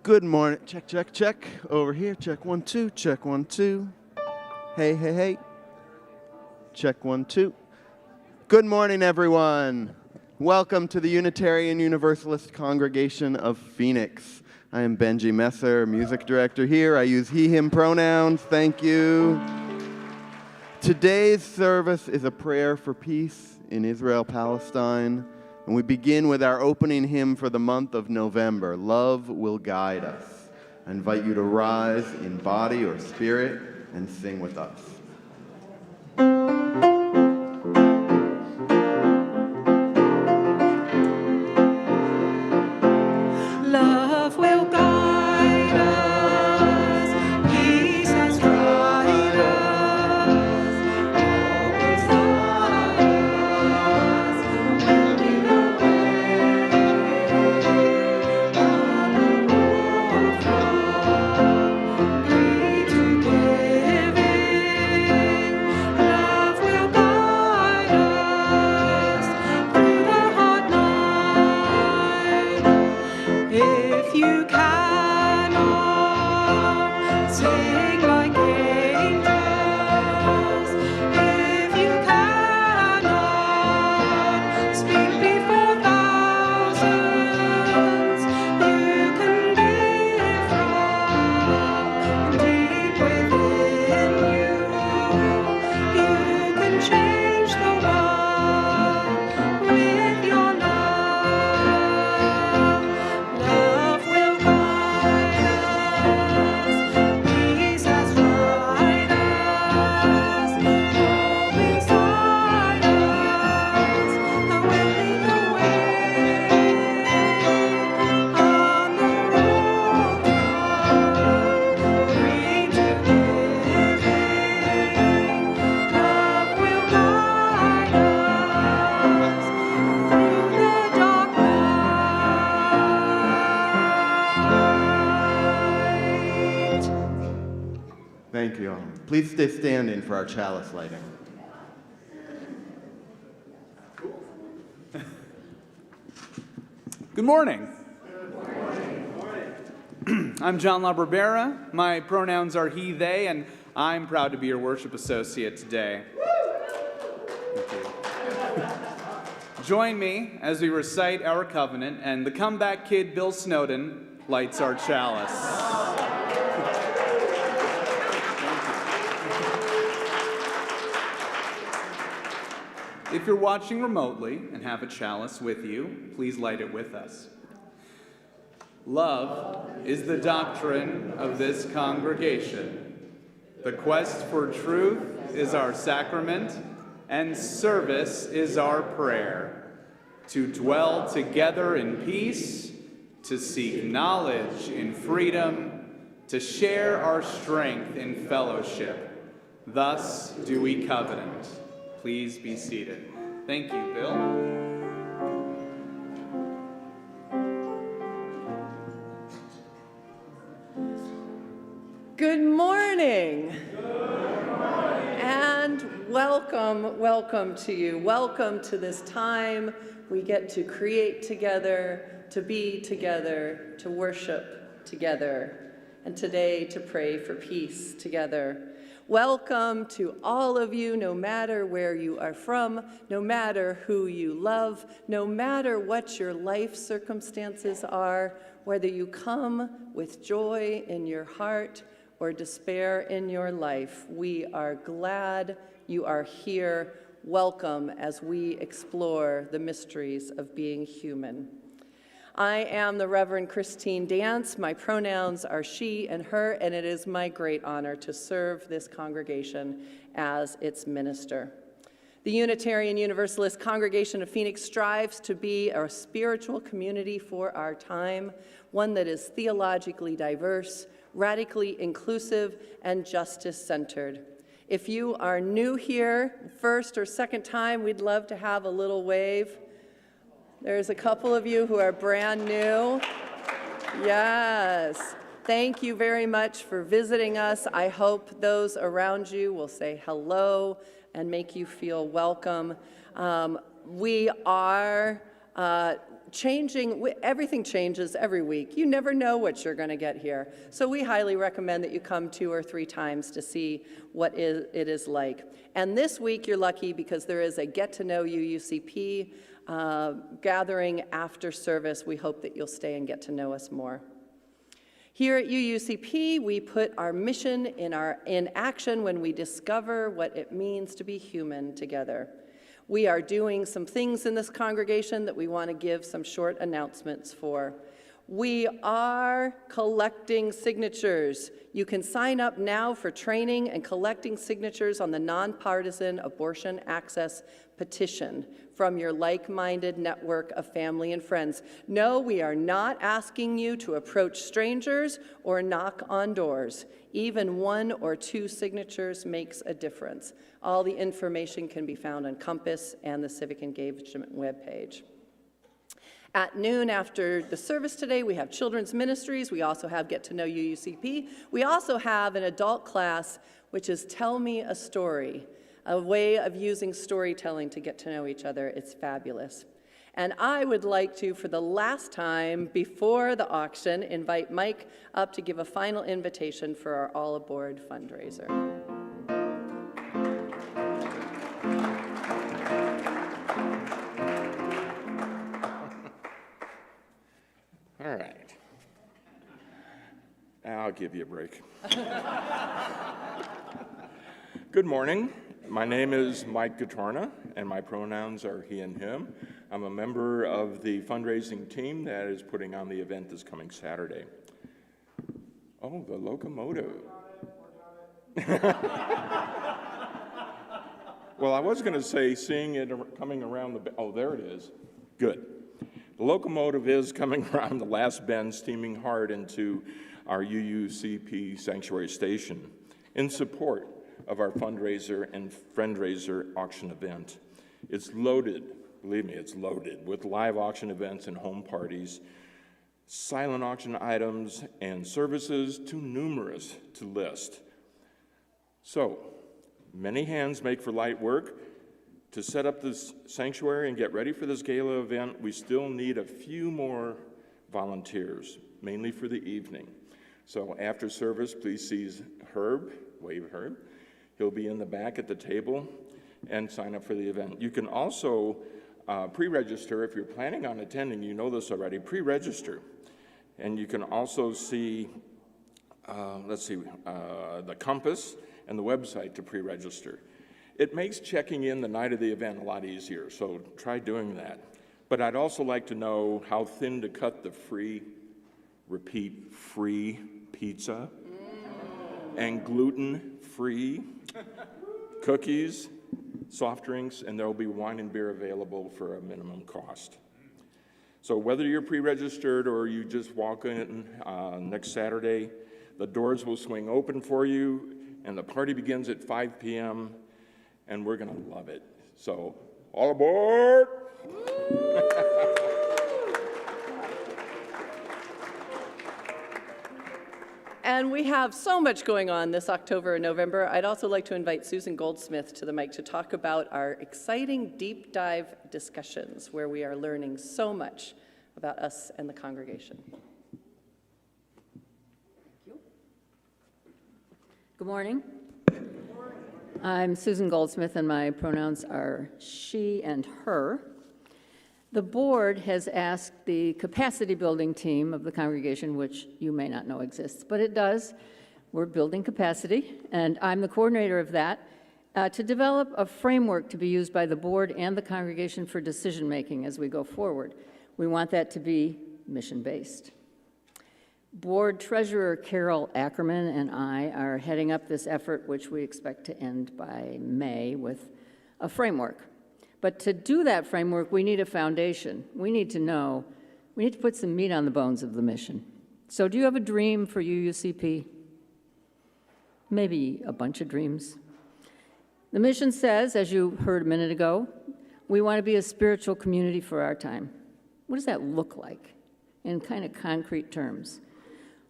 Good morning. Check, check, check. Over here. Check 1, 2. Check 1, 2. Hey, hey, hey. Check 1, 2. Good morning, everyone. Welcome to the Unitarian Universalist Congregation of Phoenix. I am Benji Messer, music director here. I use he, him pronouns. Thank you. Today's service is a prayer for peace in Israel, Palestine. And we begin with our opening hymn for the month of November, Love Will Guide Us. I invite you to rise in body or spirit and sing with us. Love will guide us, peace has tried us, hope inside us, will lead the way on the road from greed to giving. Love will guide us through the hard night. If you cannot sing like angels, if you cannot speak before thousands, you can give from deep within you. You can change the world with your love. Love will guide us, peace has tried us, hope inside us, and will lead the way on the road from greed to giving. Love will guide us through the dark night. Thank you all. Please stay standing for our chalice lighting. Good morning. I'm John LaBarbera. My pronouns are he, they, and I'm proud to be your worship associate today. Thank you. Join me as we recite our covenant, and the comeback kid Bill Snowden lights our chalice. If you're watching remotely and have a chalice with you, please light it with us. Love is the doctrine of this congregation. The quest for truth is our sacrament, and service is our prayer. To dwell together in peace, to seek knowledge in freedom, to share our strength in fellowship. Thus do we covenant. Please be seated. Thank you, Bill. Good morning. And welcome to you. Welcome to this time we get to create together, to be together, to worship together, and today to pray for peace together. Welcome to all of you, no matter where you are from, no matter who you love, no matter what your life circumstances are, whether you come with joy in your heart or despair in your life. We are glad you are here. Welcome as we explore the mysteries of being human. I am the Rev Christine Dance. My pronouns are she and her, and it is my great honor to serve this congregation as its minister. The Unitarian Universalist Congregation of Phoenix strives to be a spiritual community for our time, one that is theologically diverse, radically inclusive, and justice-centered. If you are new here, first or second time, we'd love to have a little wave. There's a couple of you who are brand new. Yes. Thank you very much for visiting us. I hope those around you will say hello and make you feel welcome. We are Everything changes every week. You never know what you're going to get here. So we highly recommend that you come 2 or 3 times to see what it is like. And this week you're lucky because there is a Get to Know UUCP gathering after service. We hope that you'll stay and get to know us more. Here at UUCP, we put our mission in action when we discover what it means to be human together. We are doing some things in this congregation that we want to give some short announcements for. We are collecting signatures. You can sign up now for training and collecting signatures on the nonpartisan abortion access petition from your like-minded network of family and friends. No, we are not asking you to approach strangers or knock on doors. Even 1 or 2 signatures makes a difference. All the information can be found on Compass and the Civic Engagement webpage. At noon after the service today, we have children's ministries. We also have Get to Know UUCP. We also have an adult class, which is Tell Me a Story, a way of using storytelling to get to know each other. It's fabulous. And I would like to, for the last time before the auction, invite Mike up to give a final invitation for our All Aboard fundraiser. All right. I'll give you a break. Good morning. My name is Mike Gatorna, and my pronouns are he and him. I'm a member of the fundraising team that is putting on the event this coming Saturday. Oh, the locomotive. Well, I was going to say seeing it coming around oh, there it is. Good. The locomotive is coming around the last bend, steaming hard into our UUCP sanctuary station in support of our fundraiser and friendraiser auction event. It's loaded, believe me, it's loaded with live auction events and home parties, silent auction items, and services too numerous to list. So, many hands make for light work. To set up this sanctuary and get ready for this gala event, we still need a few more volunteers, mainly for the evening. So after service, please see Herb, wave Herb. He'll be in the back at the table and sign up for the event. You can also pre-register if you're planning on attending. You know this already, pre-register. And you can also see, the Compass and the website to pre-register. It makes checking in the night of the event a lot easier, so try doing that. But I'd also like to know how thin to cut the free pizza and gluten-free cookies, soft drinks, and there will be wine and beer available for a minimum cost. So whether you're pre-registered or you just walk in next Saturday, the doors will swing open for you, and the party begins at 5 p.m., and we're going to love it. So, all aboard! And we have so much going on this October and November. I'd also like to invite Susan Goldsmith to the mic to talk about our exciting deep dive discussions where we are learning so much about us and the congregation. Good morning. I'm Susan Goldsmith, and my pronouns are she and her. The board has asked the capacity building team of the congregation, which you may not know exists, but it does. We're building capacity, and I'm the coordinator of that, to develop a framework to be used by the board and the congregation for decision-making as we go forward. We want that to be mission-based. Board Treasurer Carol Ackerman and I are heading up this effort, which we expect to end by May, with a framework. But to do that framework, we need a foundation. We need to put some meat on the bones of the mission. So do you have a dream for UUCP? Maybe a bunch of dreams. The mission says, as you heard a minute ago, we want to be a spiritual community for our time. What does that look like in kind of concrete terms?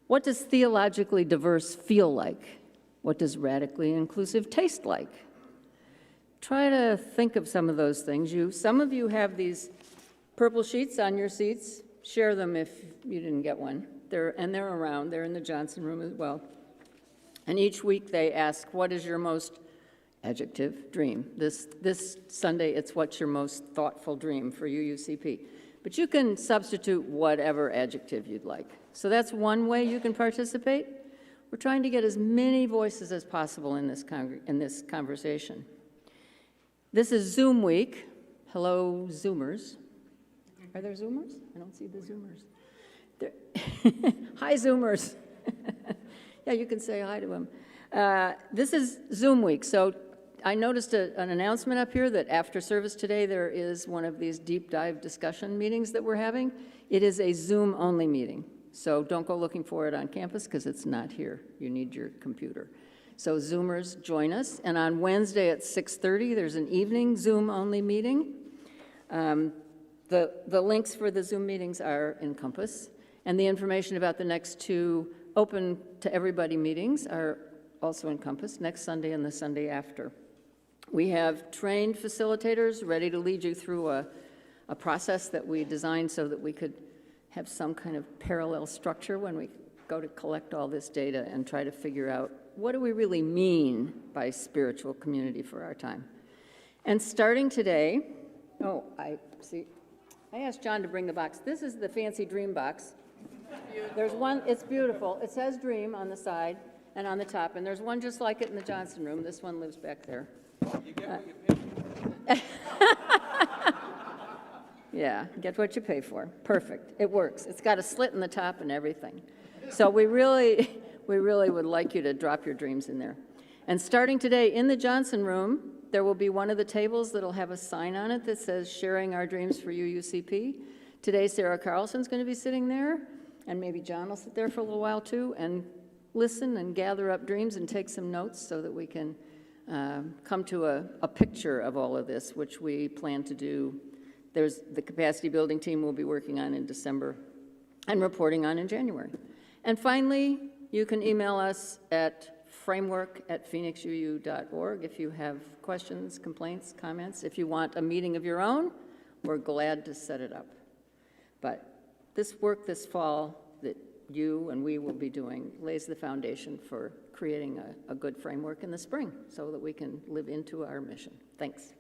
What does theologically diverse feel like? What does radically inclusive taste like? Try to think of some of those things. Some of you have these Purple sheets on your seats. Share them if you didn't get one. They're around. They're in the Johnson room as well. And each week they ask, what is your most adjective dream? This Sunday, it's what's your most thoughtful dream for UUCP. But you can substitute whatever adjective you'd like. So that's one way you can participate. We're trying to get as many voices as possible in this conversation. This is Zoom week. Hello, Zoomers. Are there Zoomers? I don't see the Zoomers. Hi, Zoomers. Yeah, you can say hi to them. This is Zoom week, so I noticed an announcement up here that after service today, there is one of these deep dive discussion meetings that we're having. It is a Zoom-only meeting, so don't go looking for it on campus because it's not here. You need your computer. So Zoomers, join us. And on Wednesday at 6:30, there's an evening Zoom-only meeting. The links for the Zoom meetings are in Compass, and the information about the next two open to everybody meetings are also in Compass, next Sunday and the Sunday after. We have trained facilitators ready to lead you through a process that we designed so that we could have some kind of parallel structure when we go to collect all this data and try to figure out what do we really mean by spiritual community for our time. And starting today, I asked John to bring the box. This is the fancy dream box. There's one, it's beautiful. It says dream on the side and on the top, and there's one just like it in the Johnson room. This one lives back there. You get what you pay for. Yeah, get what you pay for. Perfect. It works. It's got a slit in the top and everything. So we really would like you to drop your dreams in there. And starting today in the Johnson room, there will be one of the tables that'll have a sign on it that says sharing our dreams for UUCP. Today, Sarah Carlson's going to be sitting there, and maybe John will sit there for a little while too, and listen and gather up dreams and take some notes so that we can come to a picture of all of this, which we plan to do. There's the capacity building team will be working on in December and reporting on in January. And finally, you can email us at framework@phoenixuu.org if you have questions, complaints, comments. If you want a meeting of your own, we're glad to set it up. But this work this fall that you and we will be doing lays the foundation for creating a good framework in the spring so that we can live into our mission. Thanks.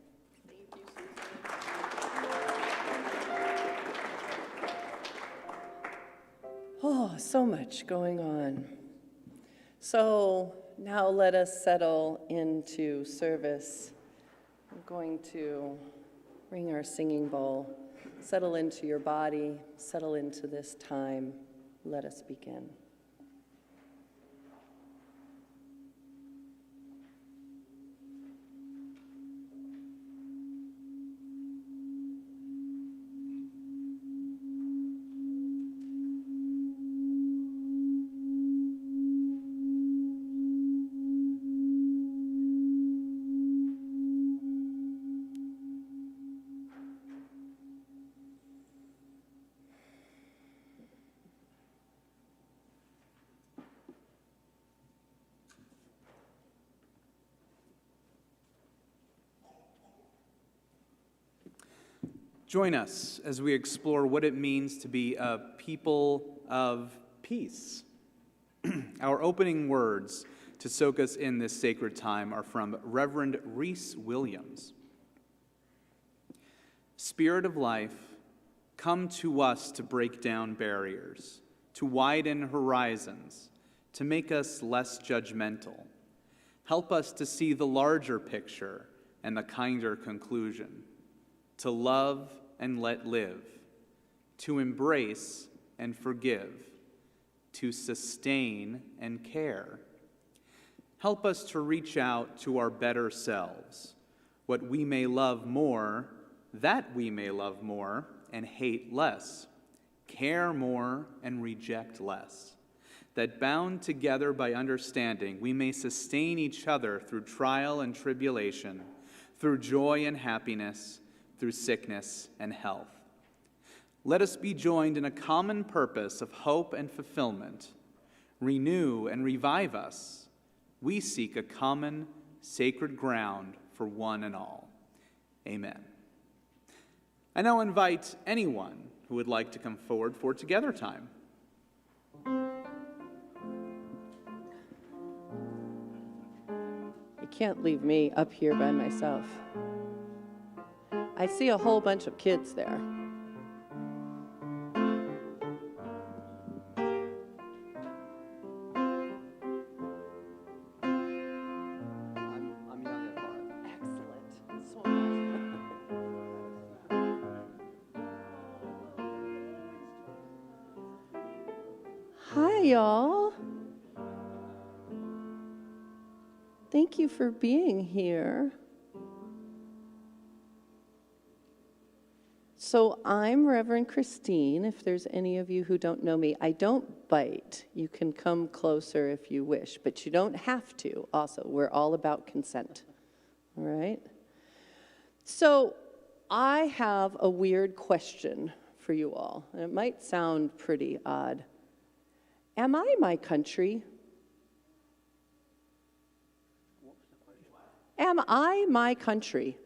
Oh, so much going on. So now let us settle into service. I'm going to bring our singing bowl. Settle into your body, settle into this time. Let us begin. Join us as we explore what it means to be a people of peace. Our opening words to soak us in this sacred time are from Reverend Reese Williams. Spirit of life, come to us to break down barriers, to widen horizons, to make us less judgmental. Help us to see the larger picture and the kinder conclusion, to love and let live, to embrace and forgive, to sustain and care. Help us to reach out to our better selves, what we may love more, that we may love more and hate less, care more and reject less, that bound together by understanding, we may sustain each other through trial and tribulation, through joy and happiness, through sickness and health. Let us be joined in a common purpose of hope and fulfillment. Renew and revive us. We seek a common sacred ground for one and all. Amen. I now invite anyone who would like to come forward for Together Time. You can't leave me up here by myself. I see a whole bunch of kids there. I'm young at heart. Excellent. So hi, y'all. Thank you for being here. So I'm Reverend Christine. If there's any of you who don't know me, I don't bite. You can come closer if you wish, but you don't have to. Also, we're all about consent. All right? So I have a weird question for you all. And it might sound pretty odd. Am I my country? Am I my country?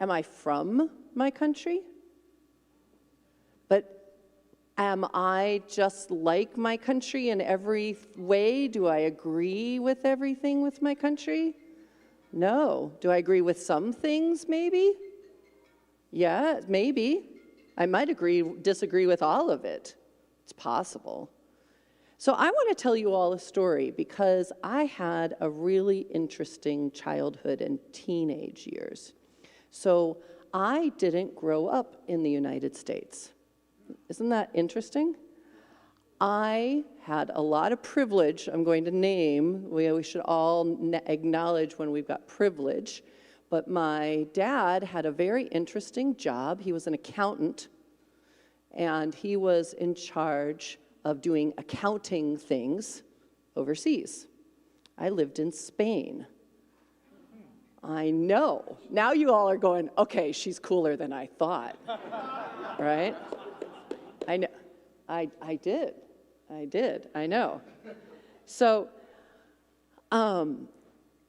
Am I from my country? But am I just like my country in every way? Do I agree with everything with my country? No. Do I agree with some things, maybe? Yeah, maybe. I might disagree with all of it. It's possible. So I want to tell you all a story because I had a really interesting childhood and teenage years. So I didn't grow up in the United States. Isn't that interesting? I had a lot of privilege. I'm going to name. We should all acknowledge when we've got privilege. But my dad had a very interesting job. He was an accountant, and he was in charge of doing accounting things overseas. I lived in Spain. I know. Now you all are going, okay, she's cooler than I thought, right? I know. I did. I know. So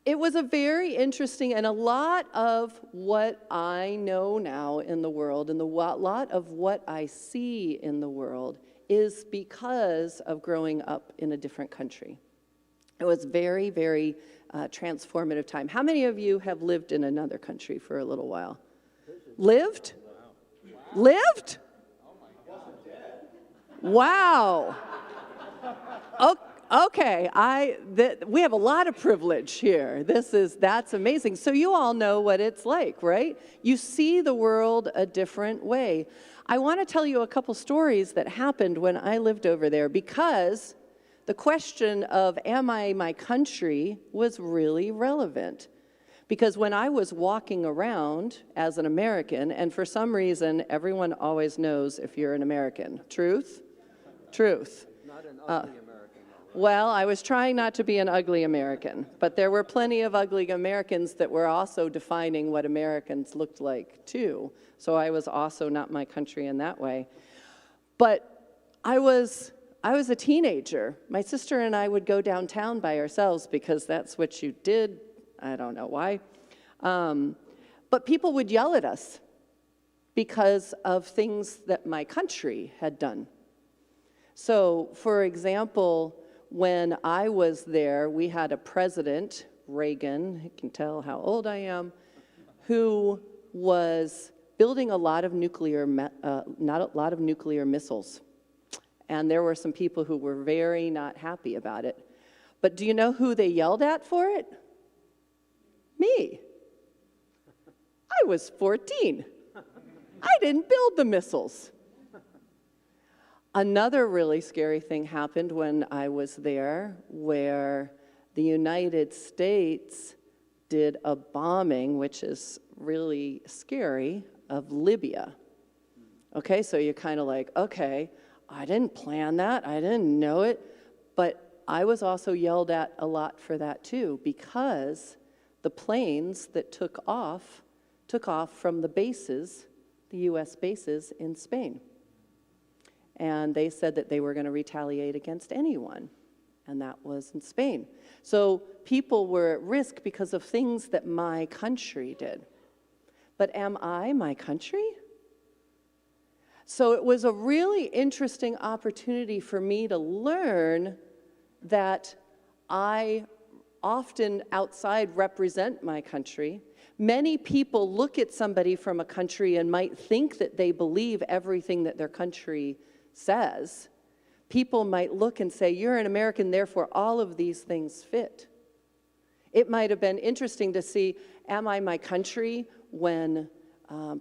it was a very interesting, and a lot of what I know now in the world, and a lot of what I see in the world is because of growing up in a different country. It was very, very transformative time. How many of you have lived in another country for a little while? Lived? Lived? Wow. Okay, we have a lot of privilege here. That's amazing. So you all know what it's like, right? You see the world a different way. I want to tell you a couple stories that happened when I lived over there because the question of am I my country was really relevant. Because when I was walking around as an American, and for some reason everyone always knows if you're an American. Truth? Truth. Not an ugly American, though. Well, I was trying not to be an ugly American, but there were plenty of ugly Americans that were also defining what Americans looked like, too. So I was also not my country in that way. But I was a teenager. My sister and I would go downtown by ourselves because that's what you did. I don't know why. But people would yell at us because of things that my country had done. So, for example, when I was there, we had a president, Reagan, you can tell how old I am, who was building a lot of nuclear missiles. And there were some people who were very not happy about it. But do you know who they yelled at for it? Me. I was 14. I didn't build the missiles. Another really scary thing happened when I was there, where the United States did a bombing, which is really scary, of Libya. Okay, so you're kind of like, okay, I didn't plan that, I didn't know it, but I was also yelled at a lot for that too, because the planes that took off from the bases, the US bases in Spain. And they said that they were going to retaliate against anyone, and that was in Spain. So people were at risk because of things that my country did. but am I my country? So it was a really interesting opportunity for me to learn that I often outside represent my country. Many people look at somebody from a country and might think that they believe everything that their country says. People might look and say, you're an American, therefore all of these things fit. It might have been interesting to see, am I my country when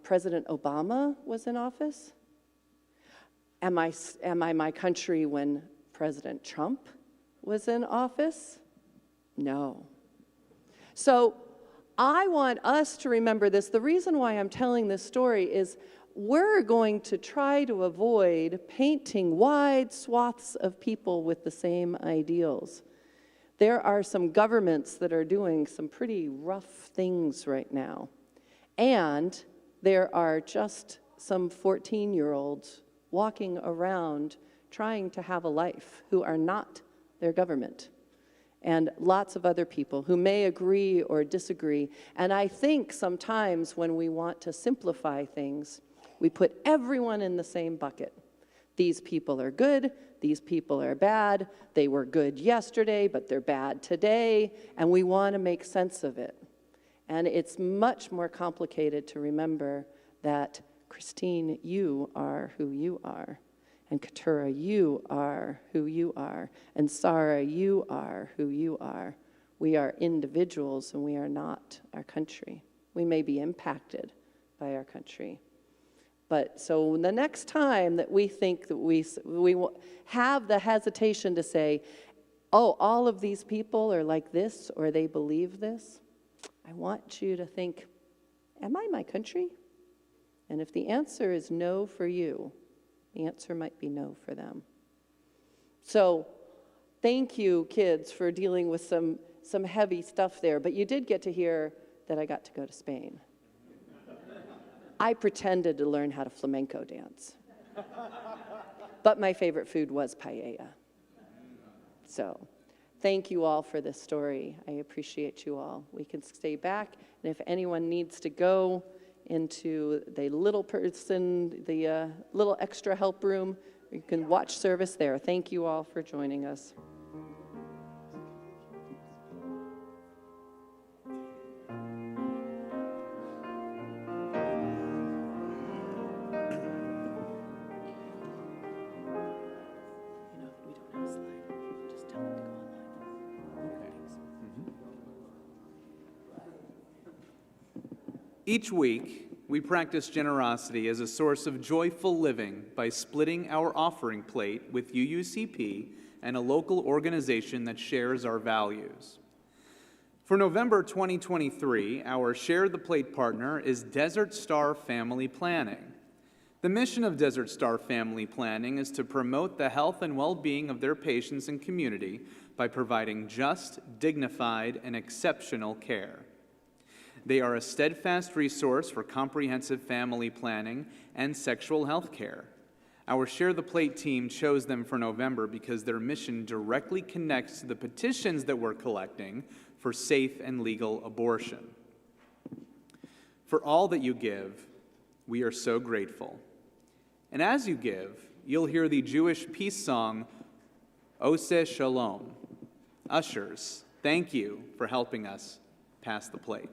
President Obama was in office? Am I my country when President Trump was in office? No. So I want us to remember this. The reason why I'm telling this story is we're going to try to avoid painting wide swaths of people with the same ideals. There are some governments that are doing some pretty rough things right now. And there are just some 14-year-olds walking around trying to have a life who are not their government. And lots of other people who may agree or disagree. And I think sometimes when we want to simplify things, we put everyone in the same bucket. These people are good, these people are bad, they were good yesterday, but they're bad today, and we want to make sense of it. And it's much more complicated to remember that, Christine, you are who you are. And Keturah, you are who you are. And Sarah, you are who you are. We are individuals and we are not our country. We may be impacted by our country. But so the next time that we think that we have the hesitation to say, oh, all of these people are like this or they believe this, I want you to think, am I my country? And if the answer is no for you, the answer might be no for them. So thank you, kids, for dealing with some heavy stuff there. But you did get to hear that I got to go to Spain. I pretended to learn how to flamenco dance. But my favorite food was paella. So thank you all for this story. I appreciate you all. We can stay back. And if anyone needs to go into the little person, the little extra help room, you can watch service there. Thank you all for joining us. Each week, we practice generosity as a source of joyful living by splitting our offering plate with UUCP and a local organization that shares our values. For November 2023, our Share the Plate partner is Desert Star Family Planning. The mission of Desert Star Family Planning is to promote the health and well-being of their patients and community by providing just, dignified, and exceptional care. They are a steadfast resource for comprehensive family planning and sexual health care. Our Share the Plate team chose them for November because their mission directly connects to the petitions that we're collecting for safe and legal abortion. For all that you give, we are so grateful. And as you give, you'll hear the Jewish peace song, Oseh Shalom. Ushers, thank you for helping us pass the plate.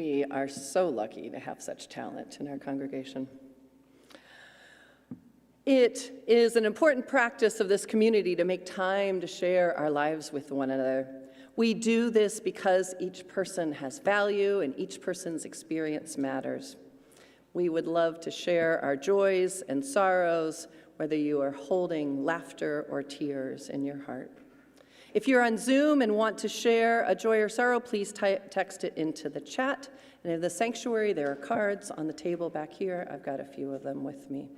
We are so lucky to have such talent in our congregation. It is an important practice of this community to make time to share our lives with one another. We do this because each person has value and each person's experience matters. We would love to share our joys and sorrows, whether you are holding laughter or tears in your heart. If you're on Zoom and want to share a joy or sorrow, please text it into the chat. And in the sanctuary, there are cards on the table back here. I've got a few of them with me.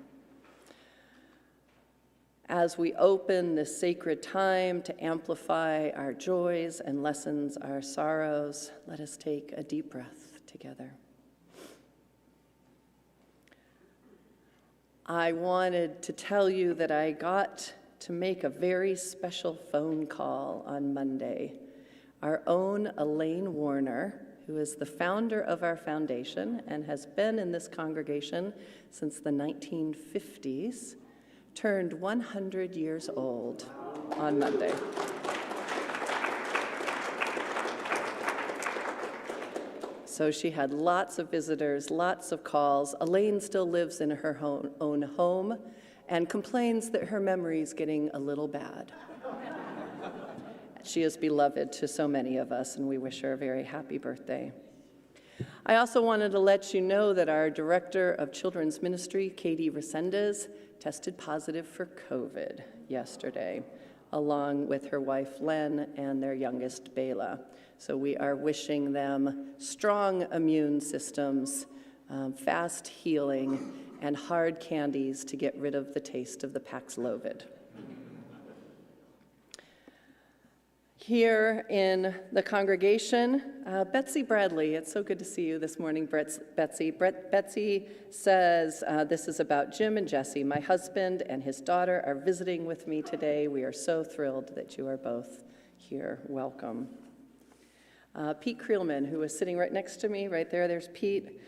As we open this sacred time to amplify our joys and lessen our sorrows, let us take a deep breath together. I wanted to tell you that I got to make a very special phone call on Monday. Our own Elaine Warner, who is the founder of our foundation and has been in this congregation since the 1950s, turned 100 years old on Monday. So she had lots of visitors, lots of calls. Elaine still lives in her own home and complains that her memory is getting a little bad. She is beloved to so many of us, and we wish her a very happy birthday. I also wanted to let you know that our Director of Children's Ministry, Katie Resendez, tested positive for COVID yesterday, along with her wife, Len, and their youngest, Bela. So we are wishing them strong immune systems, fast healing, and hard candies to get rid of the taste of the Paxlovid. Here in the congregation, Betsy Bradley, it's so good to see you this morning, Betsy. Betsy says, this is about Jim and Jesse. My husband and his daughter are visiting with me today. We are so thrilled that you are both here. Welcome. Pete Creelman, who is sitting right next to me, right there, there's Pete.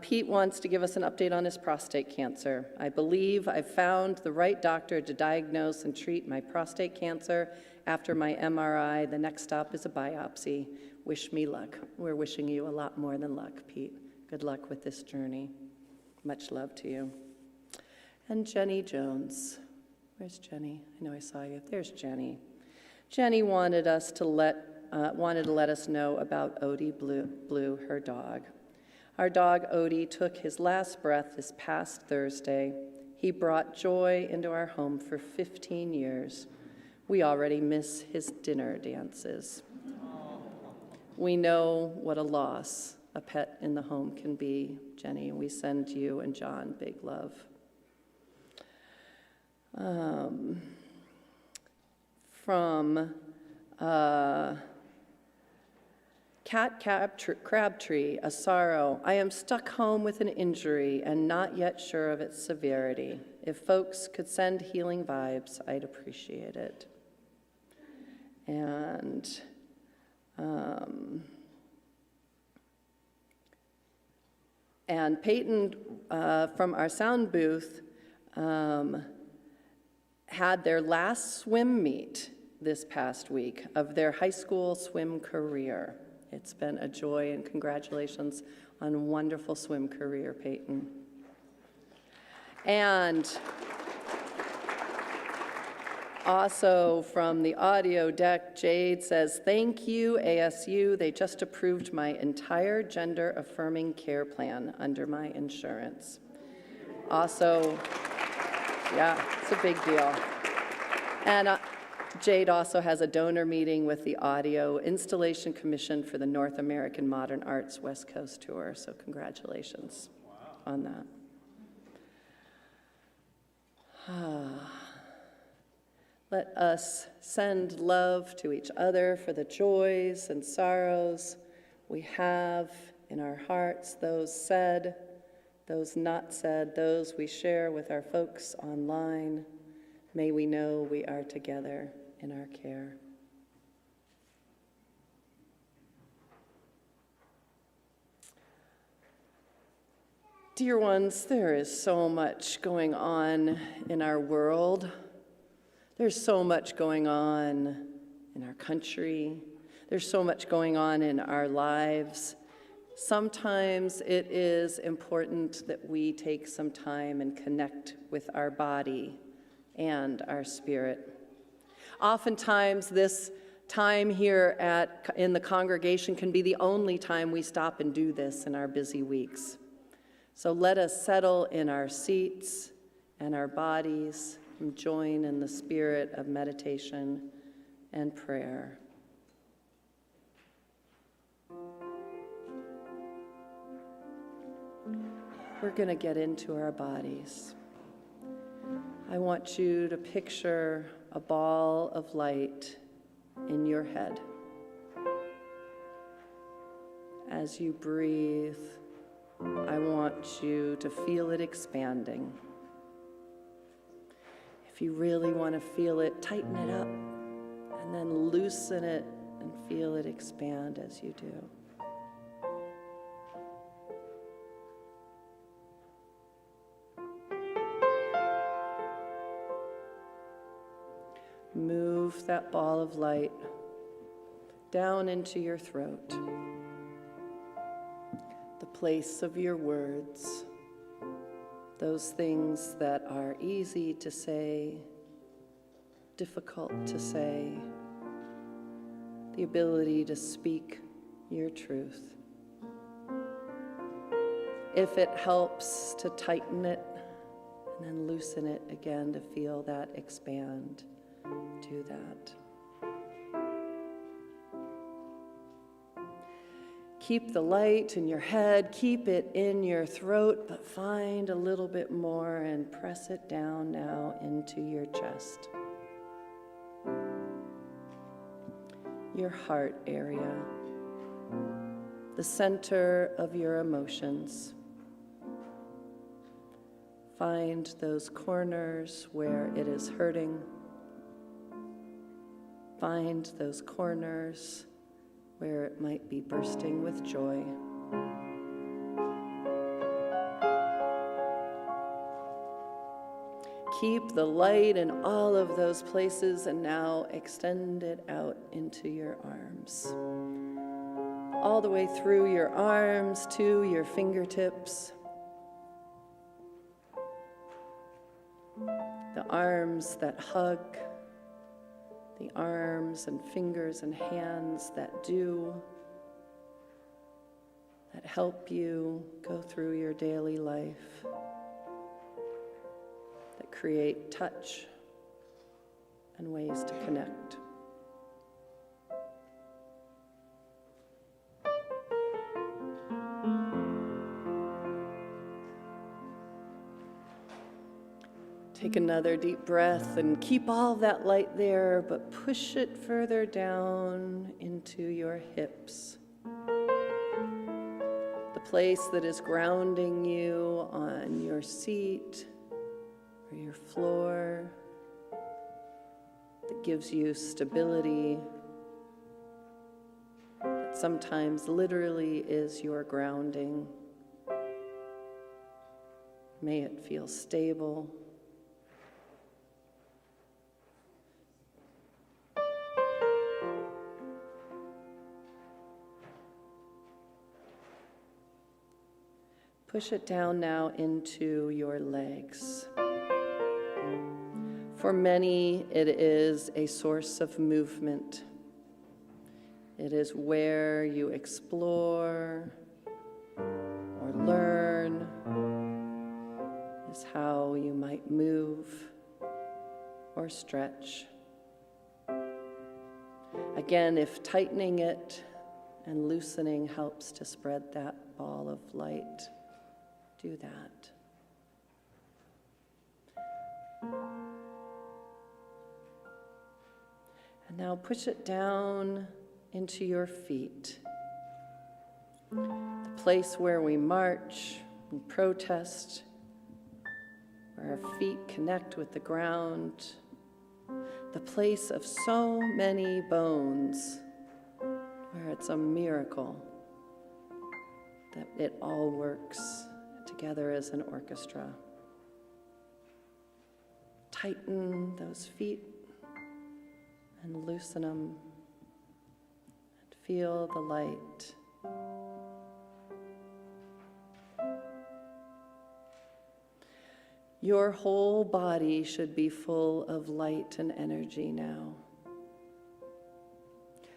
Pete wants to give us an update on his prostate cancer. I believe I've found the right doctor to diagnose and treat my prostate cancer. After my MRI, the next stop is a biopsy. Wish me luck. We're wishing you a lot more than luck, Pete. Good luck with this journey. Much love to you. And Jenny Jones. Where's Jenny? I know I saw you. There's Jenny. Jenny wanted to let us know about Odie Blue, her dog. Our dog Odie took his last breath this past Thursday. He brought joy into our home for 15 years. We already miss his dinner dances. We know what a loss a pet in the home can be, Jenny. We send you and John big love. From Cat Crabtree, a sorrow. I am stuck home with an injury and not yet sure of its severity. If folks could send healing vibes, I'd appreciate it. And Peyton from our sound booth had their last swim meet this past week of their high school swim career. It's been a joy, and congratulations on a wonderful swim career, Peyton. And also from the audio deck, Jade says, thank you, ASU. They just approved my entire gender-affirming care plan under my insurance. Also, yeah, it's a big deal. And Jade also has a donor meeting with the Audio Installation Commission for the North American Modern Arts West Coast Tour, so congratulations on that. Let us send love to each other for the joys and sorrows we have in our hearts, those said, those not said, those we share with our folks online. May we know we are together in our care. Dear ones, there is so much going on in our world. There's so much going on in our country. There's so much going on in our lives. Sometimes it is important that we take some time and connect with our body and our spirit. Oftentimes, this time here in the congregation can be the only time we stop and do this in our busy weeks. So let us settle in our seats and our bodies and join in the spirit of meditation and prayer. We're going to get into our bodies. I want you to picture a ball of light in your head. As you breathe, I want you to feel it expanding. If you really want to feel it, tighten it up and then loosen it and feel it expand as you do. Move that ball of light down into your throat, the place of your words, those things that are easy to say, difficult to say, the ability to speak your truth. If it helps to tighten it and then loosen it again to feel that expand, do that. Keep the light in your head, keep it in your throat, but find a little bit more and press it down now into your chest. Your heart area, the center of your emotions. Find those corners where it is hurting. Find those corners where it might be bursting with joy. Keep the light in all of those places and now extend it out into your arms. All the way through your arms to your fingertips. The arms that hug. The arms and fingers and hands that do, that help you go through your daily life, that create touch and ways to connect. Take another deep breath and keep all that light there, but push it further down into your hips. The place that is grounding you on your seat or your floor, that gives you stability, that sometimes literally is your grounding. May it feel stable. Push it down now into your legs. For many, it is a source of movement. It is where you explore or learn. It's how you might move or stretch. Again, if tightening it and loosening helps to spread that ball of light, do that. And now push it down into your feet. The place where we march and protest, where our feet connect with the ground. The place of so many bones, where it's a miracle that it all works together as an orchestra. Tighten those feet and loosen them and feel the light. Your whole body should be full of light and energy now.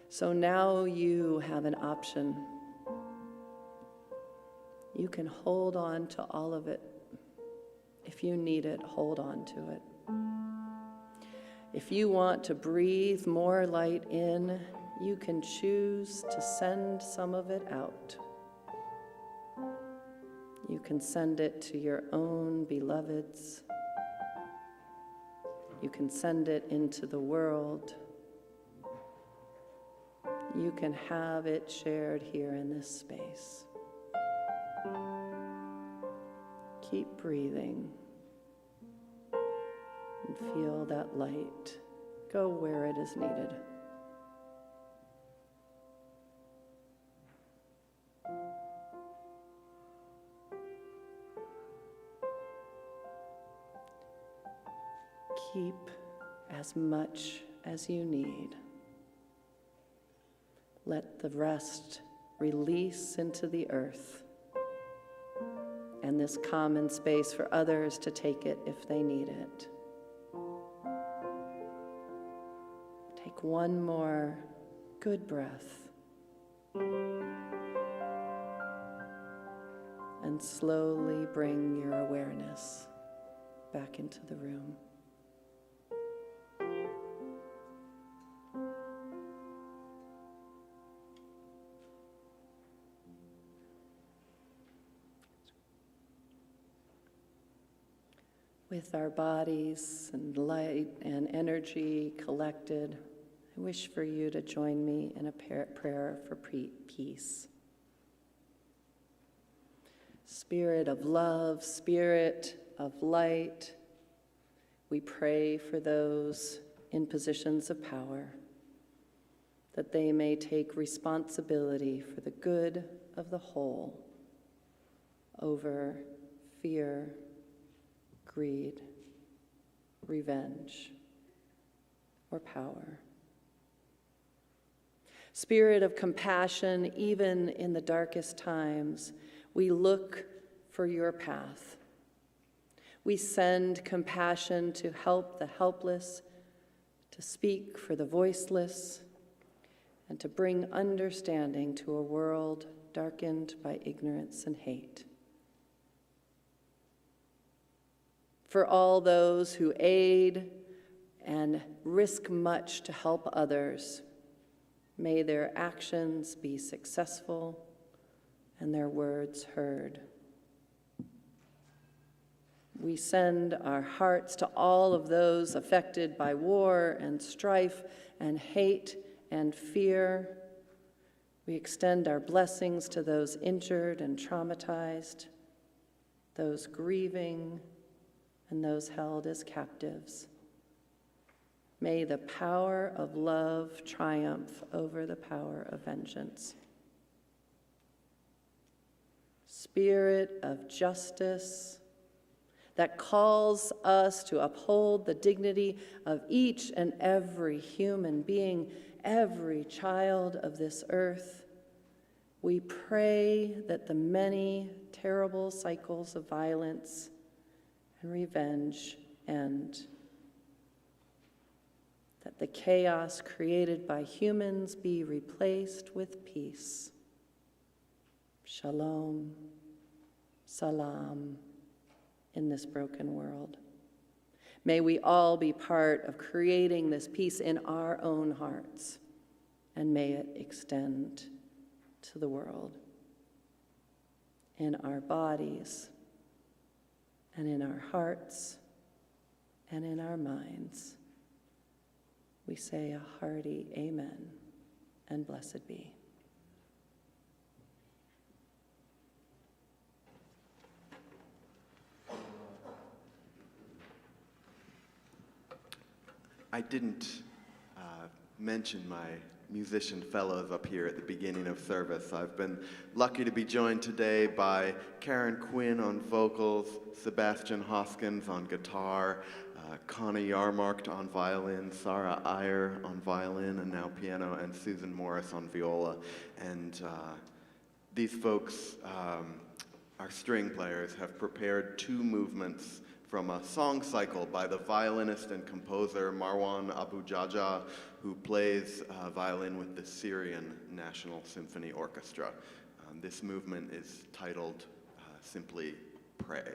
So now you have an option. You can hold on to all of it. If you need it, hold on to it. If you want to breathe more light in, you can choose to send some of it out. You can send it to your own beloveds. You can send it into the world. You can have it shared here in this space. Keep breathing and feel that light go where it is needed. Keep as much as you need. Let the rest release into the earth and this common space for others to take it if they need it. Take one more good breath and slowly bring your awareness back into the room. With our bodies and light and energy collected, I wish for you to join me in a prayer for peace. Spirit of love, Spirit of light, we pray for those in positions of power, that they may take responsibility for the good of the whole over fear, greed, revenge, or power. Spirit of compassion, even in the darkest times, we look for your path. We send compassion to help the helpless, to speak for the voiceless, and to bring understanding to a world darkened by ignorance and hate. For all those who aid and risk much to help others, may their actions be successful and their words heard. We send our hearts to all of those affected by war and strife and hate and fear. We extend our blessings to those injured and traumatized, those grieving, and those held as captives. May the power of love triumph over the power of vengeance. Spirit of justice that calls us to uphold the dignity of each and every human being, every child of this earth, we pray that the many terrible cycles of violence and revenge end, that the chaos created by humans be replaced with peace. Shalom, salam, in this broken world. May we all be part of creating this peace in our own hearts, and may it extend to the world, in our bodies, and in our hearts, and in our minds. We say a hearty amen, and blessed be. I didn't mention my musician fellows up here at the beginning of service. I've been lucky to be joined today by Karen Quinn on vocals, Sebastian Hoskins on guitar, Connie Yarmark on violin, Sarah Iyer on violin and now piano, and Susan Morris on viola. And these folks, our string players, have prepared two movements from a song cycle by the violinist and composer Marwan Abu Jaja, who plays violin with the Syrian National Symphony Orchestra. This movement is titled simply Pray.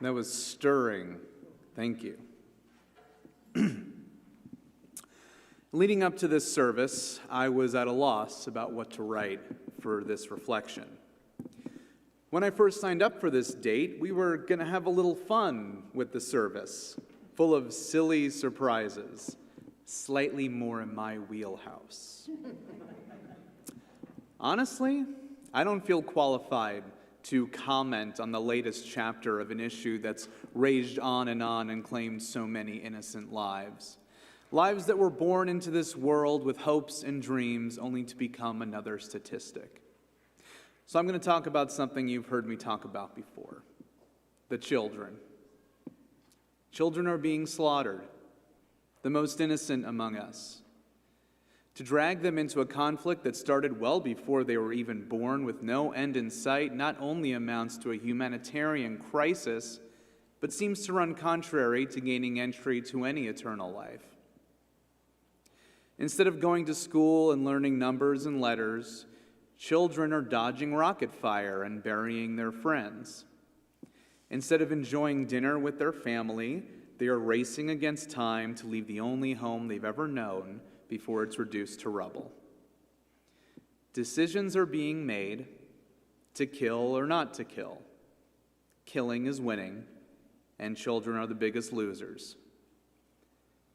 That was stirring. Thank you. Leading up to this service, I was at a loss about what to write for this reflection. When I first signed up for this date, we were going to have a little fun with the service, full of silly surprises, slightly more in my wheelhouse. Honestly, I don't feel qualified to comment on the latest chapter of an issue that's raged on and claimed so many innocent lives. Lives that were born into this world with hopes and dreams only to become another statistic. So I'm going to talk about something you've heard me talk about before. The children. Children are being slaughtered, the most innocent among us. To drag them into a conflict that started well before they were even born with no end in sight not only amounts to a humanitarian crisis, but seems to run contrary to gaining entry to any eternal life. Instead of going to school and learning numbers and letters, children are dodging rocket fire and burying their friends. Instead of enjoying dinner with their family, they are racing against time to leave the only home they've ever known before it's reduced to rubble. Decisions are being made to kill or not to kill. Killing is winning, and children are the biggest losers.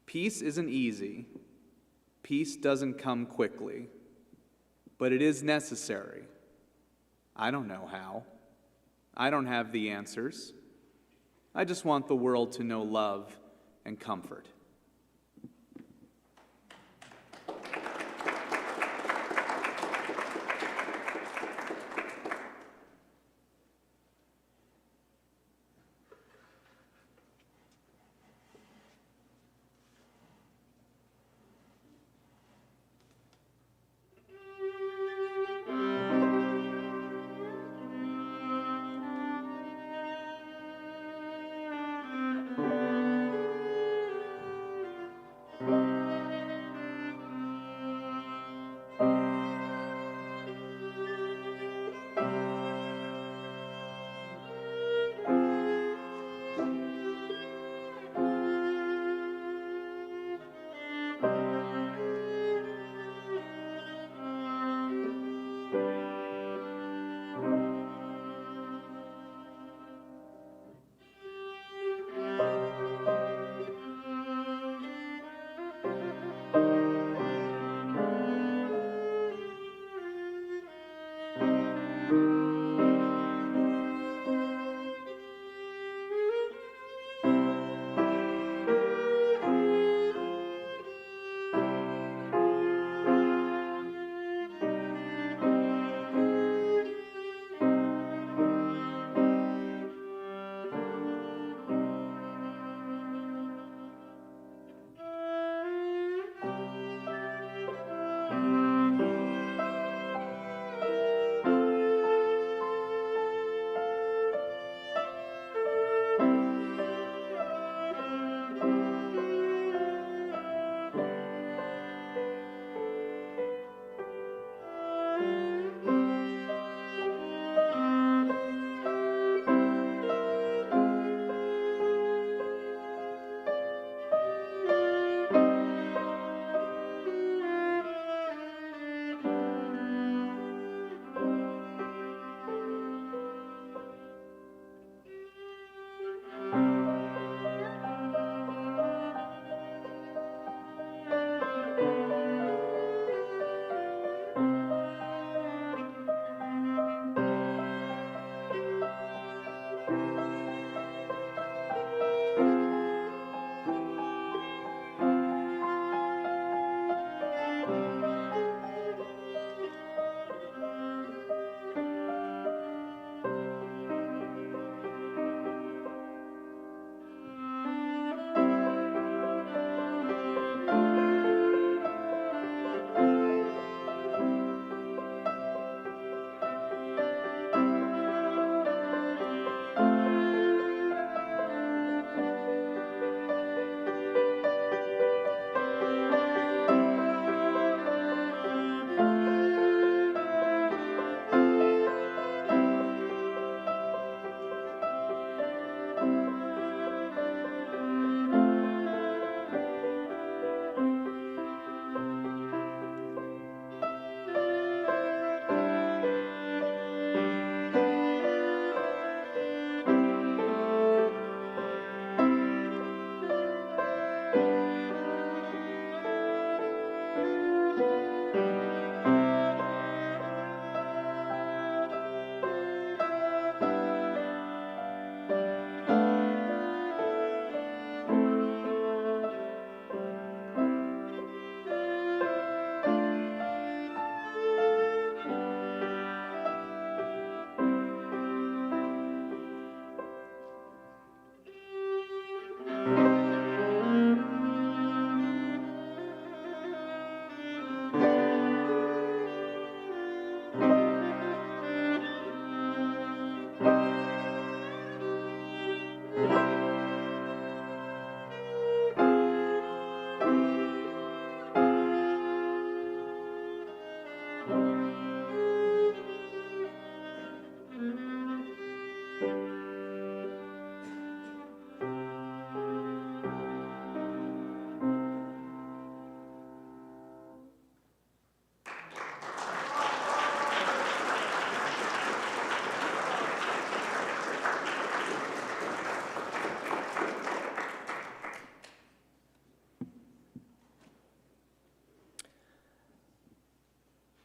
Peace isn't easy. Peace doesn't come quickly, but it is necessary. I don't know how. I don't have the answers. I just want the world to know love and comfort.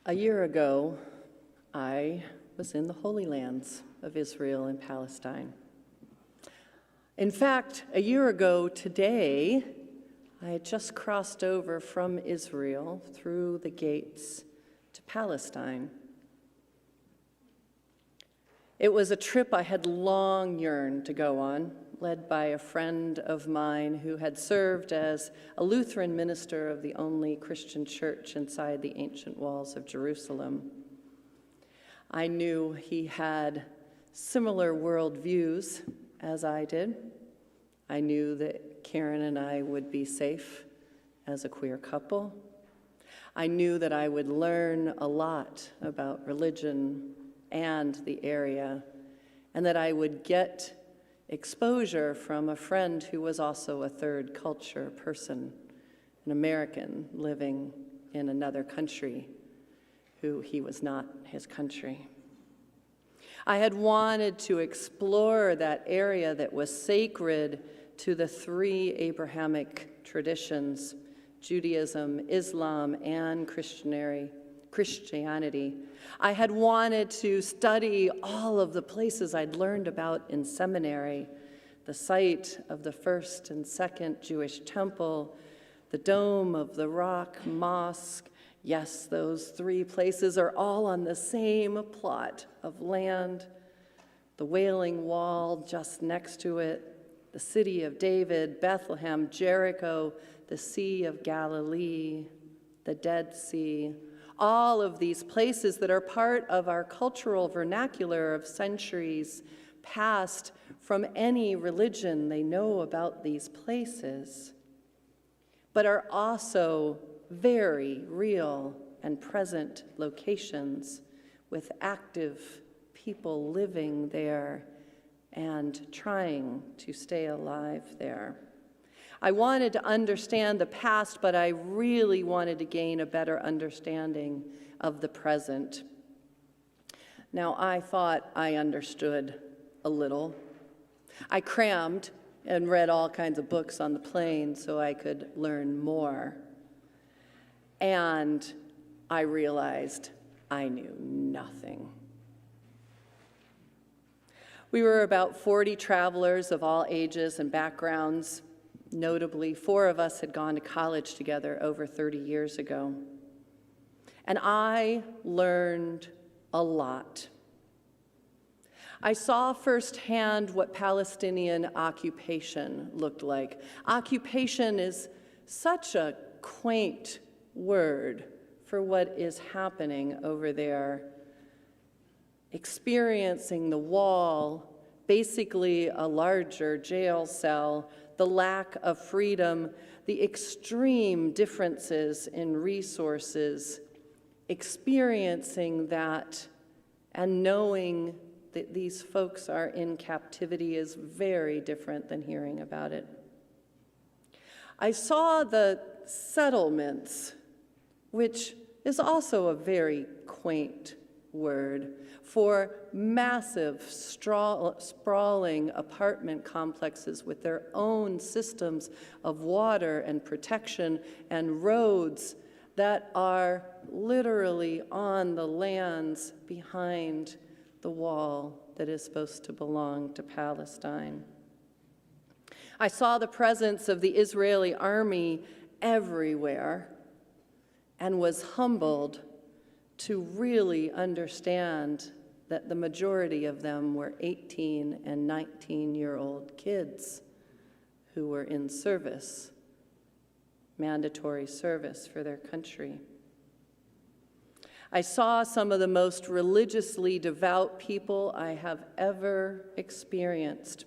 A year ago, I was in the Holy Lands of Israel and Palestine. In fact, a year ago today, I had just crossed over from Israel through the gates to Palestine. It was a trip I had long yearned to go on, led by a friend of mine who had served as a Lutheran minister of the only Christian church inside the ancient walls of Jerusalem. I knew he had similar worldviews as I did. I knew that Karen and I would be safe as a queer couple. I knew that I would learn a lot about religion and the area, and that I would get exposure from a friend who was also a third culture person, an American living in another country, who he was not his country. I had wanted to explore that area that was sacred to the three Abrahamic traditions, Judaism, Islam, and Christianity. I had wanted to study all of the places I'd learned about in seminary, the site of the first and second Jewish temple, the Dome of the Rock Mosque. Yes, those three places are all on the same plot of land. The Wailing Wall just next to it, the city of David, Bethlehem, Jericho, the Sea of Galilee, the Dead Sea, all of these places that are part of our cultural vernacular of centuries past from any religion. They know about these places, but are also very real and present locations with active people living there and trying to stay alive there. I wanted to understand the past, but I really wanted to gain a better understanding of the present. Now, I thought I understood a little. I crammed and read all kinds of books on the plane so I could learn more. And I realized I knew nothing. We were about 40 travelers of all ages and backgrounds. Notably, 4 of us had gone to college together over 30 years ago. And I learned a lot. I saw firsthand what Palestinian occupation looked like. Occupation is such a quaint word for what is happening over there. Experiencing the wall, basically a larger jail cell, the lack of freedom, the extreme differences in resources, experiencing that and knowing that these folks are in captivity is very different than hearing about it. I saw the settlements, which is also a very quaint word for massive, sprawling apartment complexes with their own systems of water and protection and roads that are literally on the lands behind the wall that is supposed to belong to Palestine. I saw the presence of the Israeli army everywhere and was humbled to really understand that the majority of them were 18 and 19-year-old kids who were in service, mandatory service for their country. I saw some of the most religiously devout people I have ever experienced.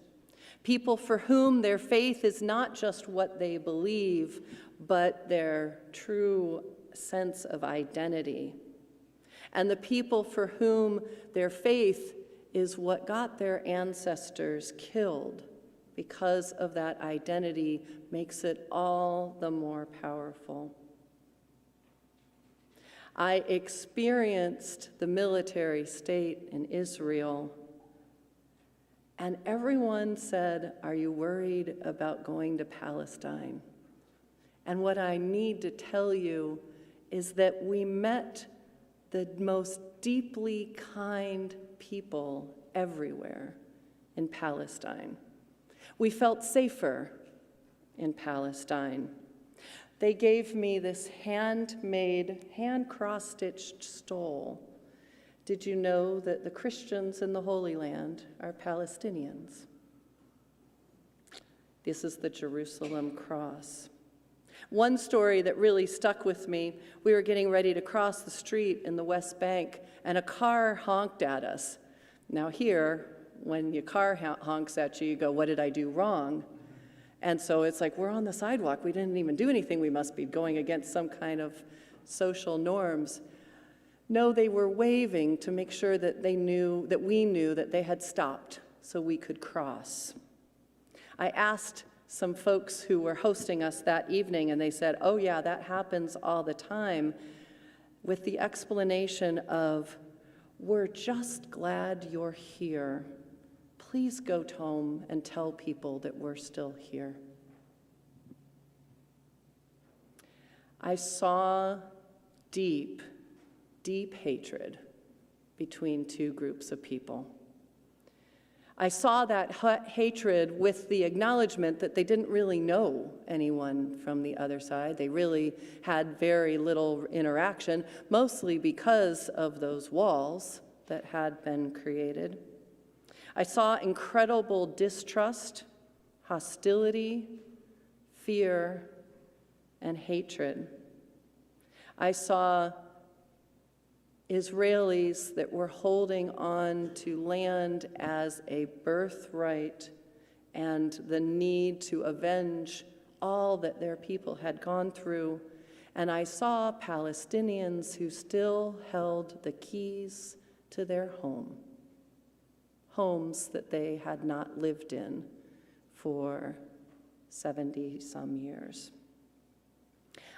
People for whom their faith is not just what they believe, but their true sense of identity. And the people for whom their faith is what got their ancestors killed, because of that identity makes it all the more powerful. I experienced the military state in Israel, and everyone said, "Are you worried about going to Palestine?" And what I need to tell you is that we met the most deeply kind people everywhere in Palestine. We felt safer in Palestine. They gave me this handmade, hand cross-stitched stole. Did you know that the Christians in the Holy Land are Palestinians? This is the Jerusalem cross. One story that really stuck with me, we were getting ready to cross the street in the West Bank, and a car honked at us. Now here, when your car honks at you, you go, what did I do wrong? And so it's like, we're on the sidewalk. We didn't even do anything. We must be going against some kind of social norms. No, they were waving to make sure that we knew that they had stopped so we could cross. I asked some folks who were hosting us that evening, and they said, oh yeah, that happens all the time, with the explanation of, we're just glad you're here. Please go home and tell people that we're still here. I saw deep, deep hatred between two groups of people. I saw that hatred with the acknowledgement that they didn't really know anyone from the other side. They really had very little interaction, mostly because of those walls that had been created. I saw incredible distrust, hostility, fear, and hatred. I saw Israelis that were holding on to land as a birthright and the need to avenge all that their people had gone through. And I saw Palestinians who still held the keys to their homes that they had not lived in for 70-some years.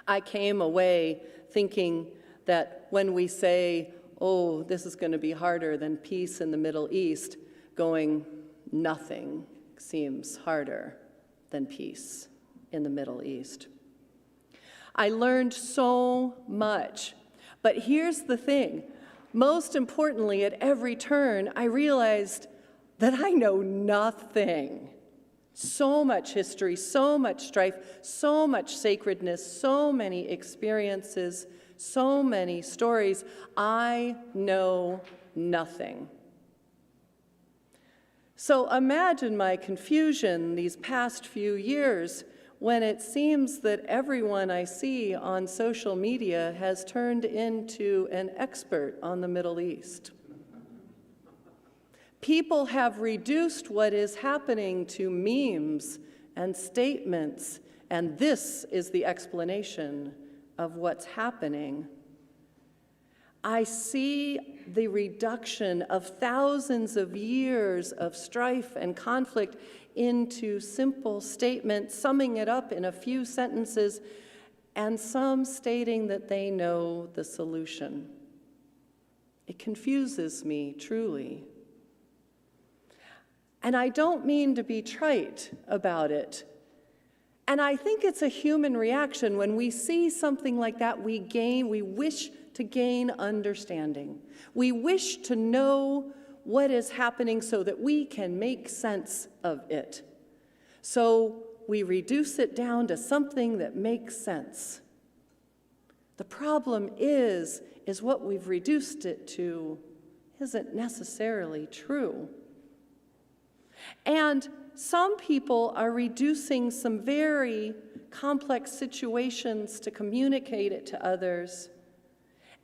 I came away thinking that when we say, oh, this is going to be harder than peace in the Middle East, going, nothing seems harder than peace in the Middle East. I learned so much, but here's the thing. Most importantly, at every turn, I realized that I know nothing. So much history, so much strife, so much sacredness, so many experiences, so many stories. I know nothing. So imagine my confusion these past few years when it seems that everyone I see on social media has turned into an expert on the Middle East. People have reduced what is happening to memes and statements, and this is the explanation of what's happening. I see the reduction of thousands of years of strife and conflict into simple statements, summing it up in a few sentences, and some stating that they know the solution. It confuses me, truly. And I don't mean to be trite about it. And I think it's a human reaction when we see something like that, we wish to gain understanding. We wish to know what is happening so that we can make sense of it. So we reduce it down to something that makes sense. The problem is what we've reduced it to isn't necessarily true. And some people are reducing some very complex situations to communicate it to others,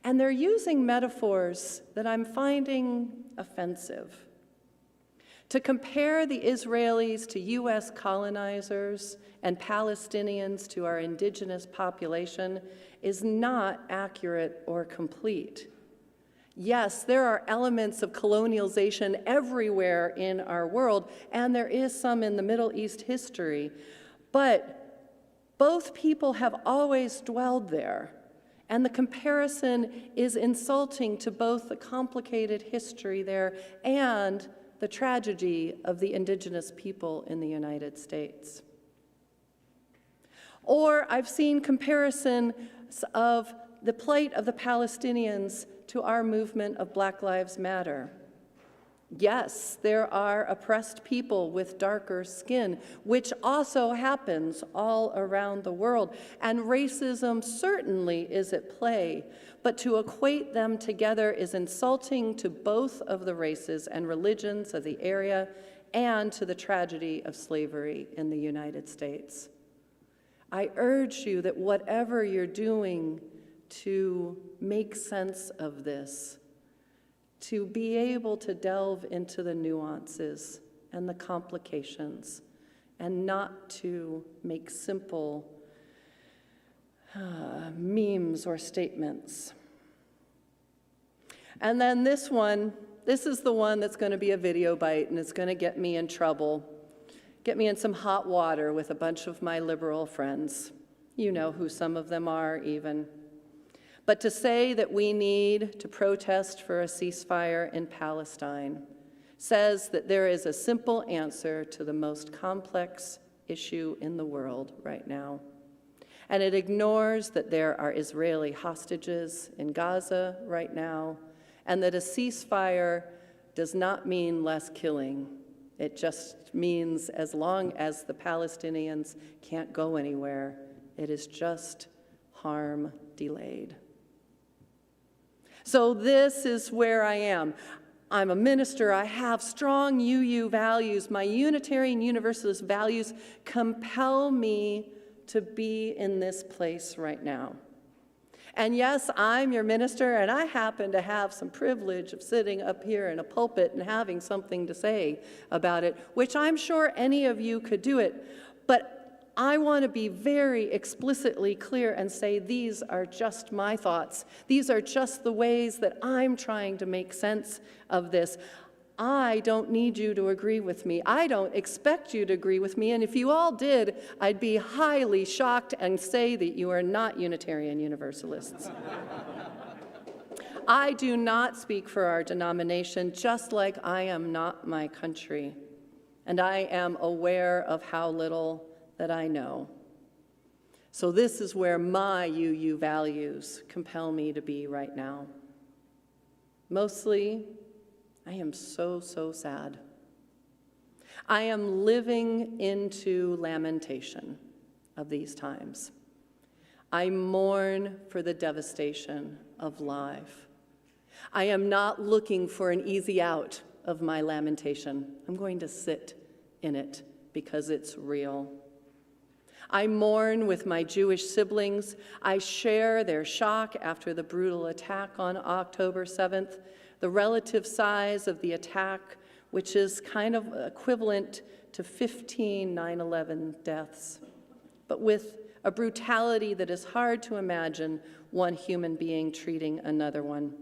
and they're using metaphors that I'm finding offensive. To compare the Israelis to U.S. colonizers and Palestinians to our indigenous population is not accurate or complete. Yes, there are elements of colonialization everywhere in our world, and there is some in the Middle East history, but both people have always dwelled there, and the comparison is insulting to both the complicated history there and the tragedy of the indigenous people in the United States. Or I've seen comparisons of the plight of the Palestinians to our movement of Black Lives Matter. Yes, there are oppressed people with darker skin, which also happens all around the world, and racism certainly is at play, but to equate them together is insulting to both of the races and religions of the area and to the tragedy of slavery in the United States. I urge you that whatever you're doing to make sense of this, to be able to delve into the nuances and the complications and not to make simple memes or statements. And then this is the one that's going to be a video bite, and it's going to get me in trouble, get me in some hot water with a bunch of my liberal friends. You know who some of them are even. But to say that we need to protest for a ceasefire in Palestine says that there is a simple answer to the most complex issue in the world right now. And it ignores that there are Israeli hostages in Gaza right now, and that a ceasefire does not mean less killing. It just means as long as the Palestinians can't go anywhere, it is just harm delayed. So this is where I am. I'm a minister. I have strong UU values. My Unitarian Universalist values compel me to be in this place right now. And yes, I'm your minister, and I happen to have some privilege of sitting up here in a pulpit and having something to say about it, which I'm sure any of you could do it. But I want to be very explicitly clear and say these are just my thoughts. These are just the ways that I'm trying to make sense of this. I don't need you to agree with me. I don't expect you to agree with me. And if you all did, I'd be highly shocked and say that you are not Unitarian Universalists. I do not speak for our denomination, just like I am not my country. And I am aware of how little that I know. So this is where my UU values compel me to be right now. Mostly, I am so sad. I am living into lamentation of these times. I mourn for the devastation of life. I am not looking for an easy out of my lamentation. I'm going to sit in it because it's real. I mourn with my Jewish siblings. I share their shock after the brutal attack on October 7th, the relative size of the attack, which is kind of equivalent to 15 9/11 deaths, but with a brutality that is hard to imagine one human being treating another one.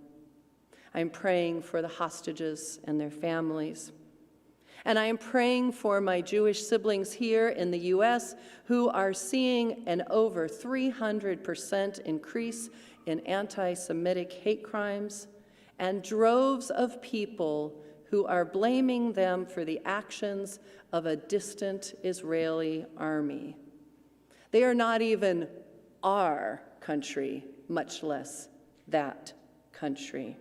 I'm praying for the hostages and their families. And I am praying for my Jewish siblings here in the U.S. who are seeing an over 300% increase in anti-Semitic hate crimes and droves of people who are blaming them for the actions of a distant Israeli army. They are not even our country, much less that country.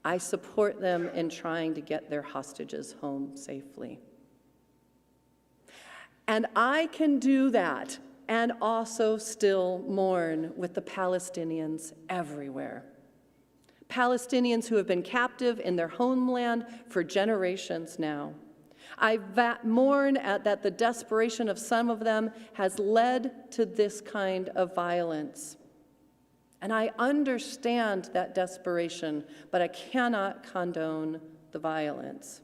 I support them in trying to get their hostages home safely. And I can do that and also still mourn with the Palestinians everywhere. Palestinians who have been captive in their homeland for generations now. I mourn that the desperation of some of them has led to this kind of violence. And I understand that desperation, but I cannot condone the violence.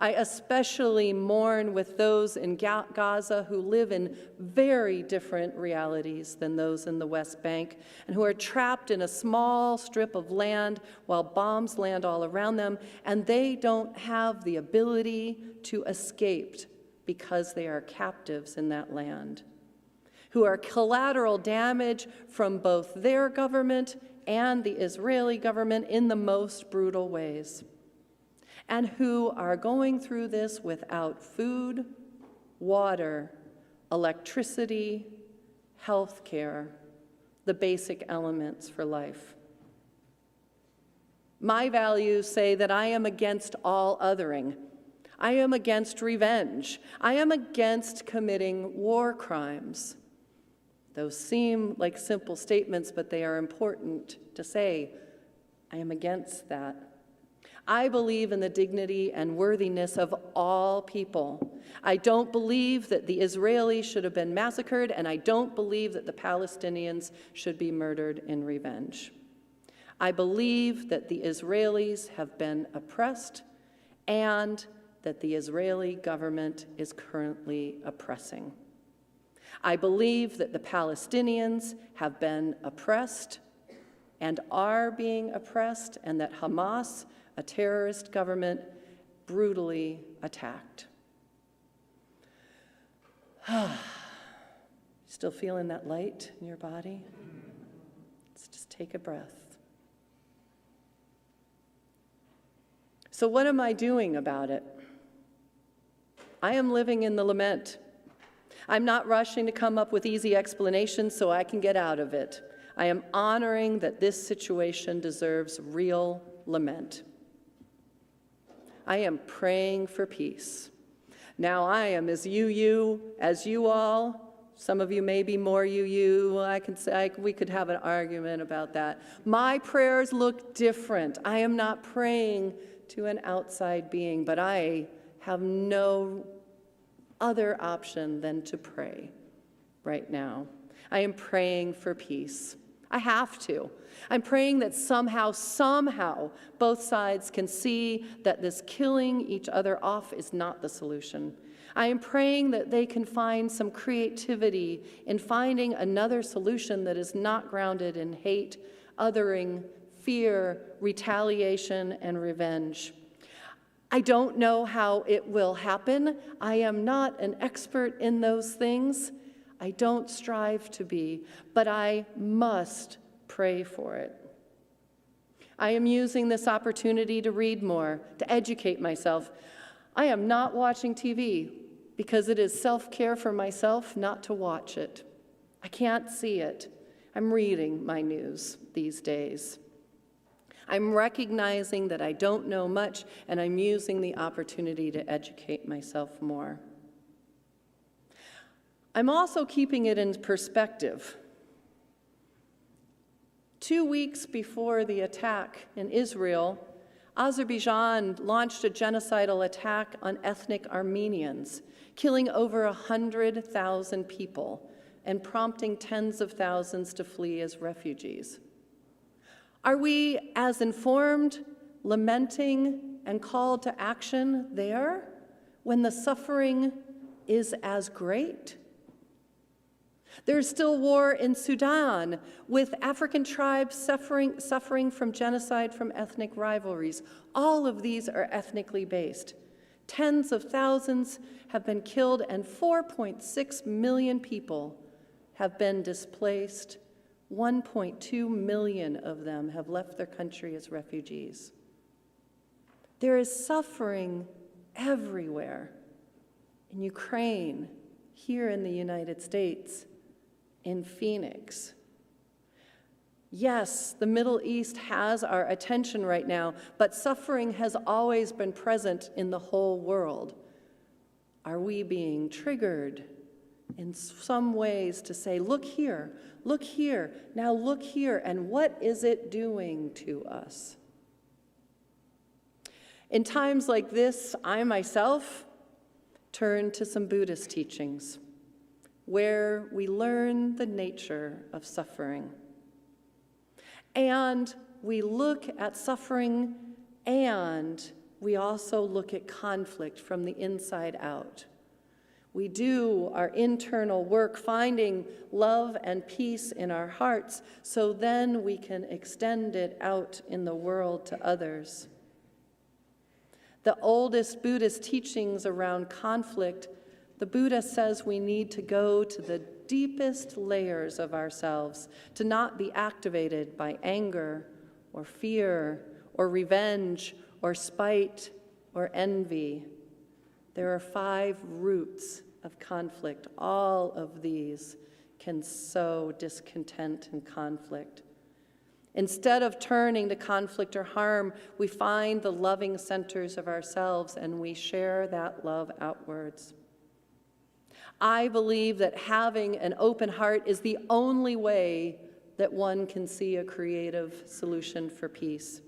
I especially mourn with those in Gaza who live in very different realities than those in the West Bank and who are trapped in a small strip of land while bombs land all around them, and they don't have the ability to escape because they are captives in that land, who are collateral damage from both their government and the Israeli government in the most brutal ways, and who are going through this without food, water, electricity, health care, the basic elements for life. My values say that I am against all othering. I am against revenge. I am against committing war crimes. Those seem like simple statements, but they are important to say. I am against that. I believe in the dignity and worthiness of all people. I don't believe that the Israelis should have been massacred, and I don't believe that the Palestinians should be murdered in revenge. I believe that the Israelis have been oppressed and that the Israeli government is currently oppressing. I believe that the Palestinians have been oppressed and are being oppressed, and that Hamas, a terrorist government, brutally attacked. Still feeling that light in your body? Let's just take a breath. So what am I doing about it? I am living in the lament. I'm not rushing to come up with easy explanations so I can get out of it. I am honoring that this situation deserves real lament. I am praying for peace. Now I am as you all. Some of you may be more I can say we could have an argument about that. My prayers look different. I am not praying to an outside being, but I have no other option than to pray right now. I am praying for peace. I have to. I'm praying that somehow, both sides can see that this killing each other off is not the solution. I am praying that they can find some creativity in finding another solution that is not grounded in hate, othering, fear, retaliation, and revenge. I don't know how it will happen. I am not an expert in those things. I don't strive to be, but I must pray for it. I am using this opportunity to read more, to educate myself. I am not watching TV because it is self-care for myself not to watch it. I can't see it. I'm reading my news these days. I'm recognizing that I don't know much, and I'm using the opportunity to educate myself more. I'm also keeping it in perspective. 2 weeks before the attack in Israel, Azerbaijan launched a genocidal attack on ethnic Armenians, killing over 100,000 people and prompting tens of thousands to flee as refugees. Are we as informed, lamenting, and called to action there when the suffering is as great? There's still war in Sudan, with African tribes suffering from genocide from ethnic rivalries. All of these are ethnically based. Tens of thousands have been killed, and 4.6 million people have been displaced. 1.2 million of them have left their country as refugees. There is suffering everywhere, in Ukraine, here in the United States, in Phoenix. Yes, the Middle East has our attention right now, but suffering has always been present in the whole world. Are we being triggered in some ways to say, look here, now look here, and what is it doing to us? In times like this, I myself turn to some Buddhist teachings where we learn the nature of suffering. And we look at suffering, and we also look at conflict from the inside out. We do our internal work, finding love and peace in our hearts, so then we can extend it out in the world to others. The oldest Buddhist teachings around conflict, the Buddha says we need to go to the deepest layers of ourselves, to not be activated by anger or fear or revenge or spite or envy. There are 5 roots of conflict. All of these can sow discontent and conflict. Instead of turning to conflict or harm, we find the loving centers of ourselves and we share that love outwards. I believe that having an open heart is the only way that one can see a creative solution for peace.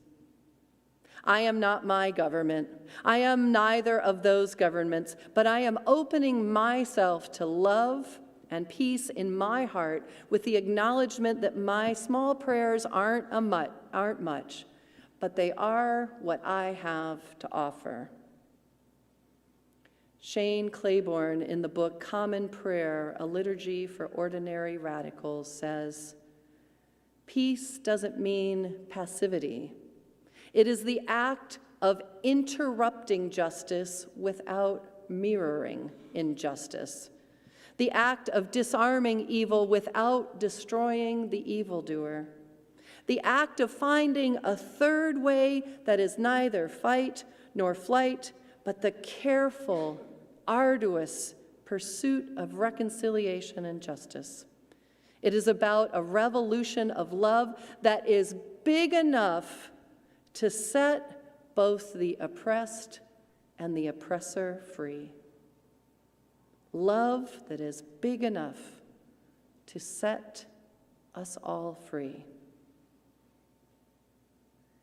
I am not my government. I am neither of those governments, but I am opening myself to love and peace in my heart with the acknowledgement that my small prayers aren't much, but they are what I have to offer. Shane Claiborne, in the book Common Prayer, A Liturgy for Ordinary Radicals, says, "Peace doesn't mean passivity. It is the act of interrupting justice without mirroring injustice. The act of disarming evil without destroying the evildoer. The act of finding a third way that is neither fight nor flight, but the careful, arduous pursuit of reconciliation and justice. It is about a revolution of love that is big enough to set both the oppressed and the oppressor free. Love that is big enough to set us all free."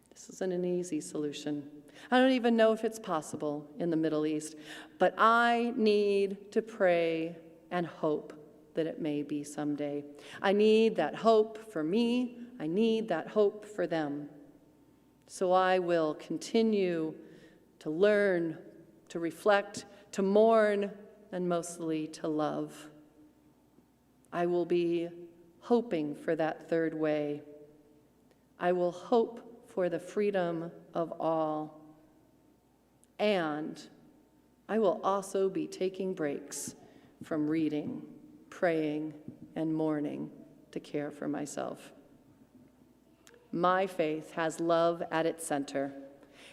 This isn't an easy solution. I don't even know if it's possible in the Middle East, but I need to pray and hope that it may be someday. I need that hope for me. I need that hope for them. So I will continue to learn, to reflect, to mourn, and mostly to love. I will be hoping for that third way. I will hope for the freedom of all. And I will also be taking breaks from reading, praying, and mourning to care for myself. My faith has love at its center.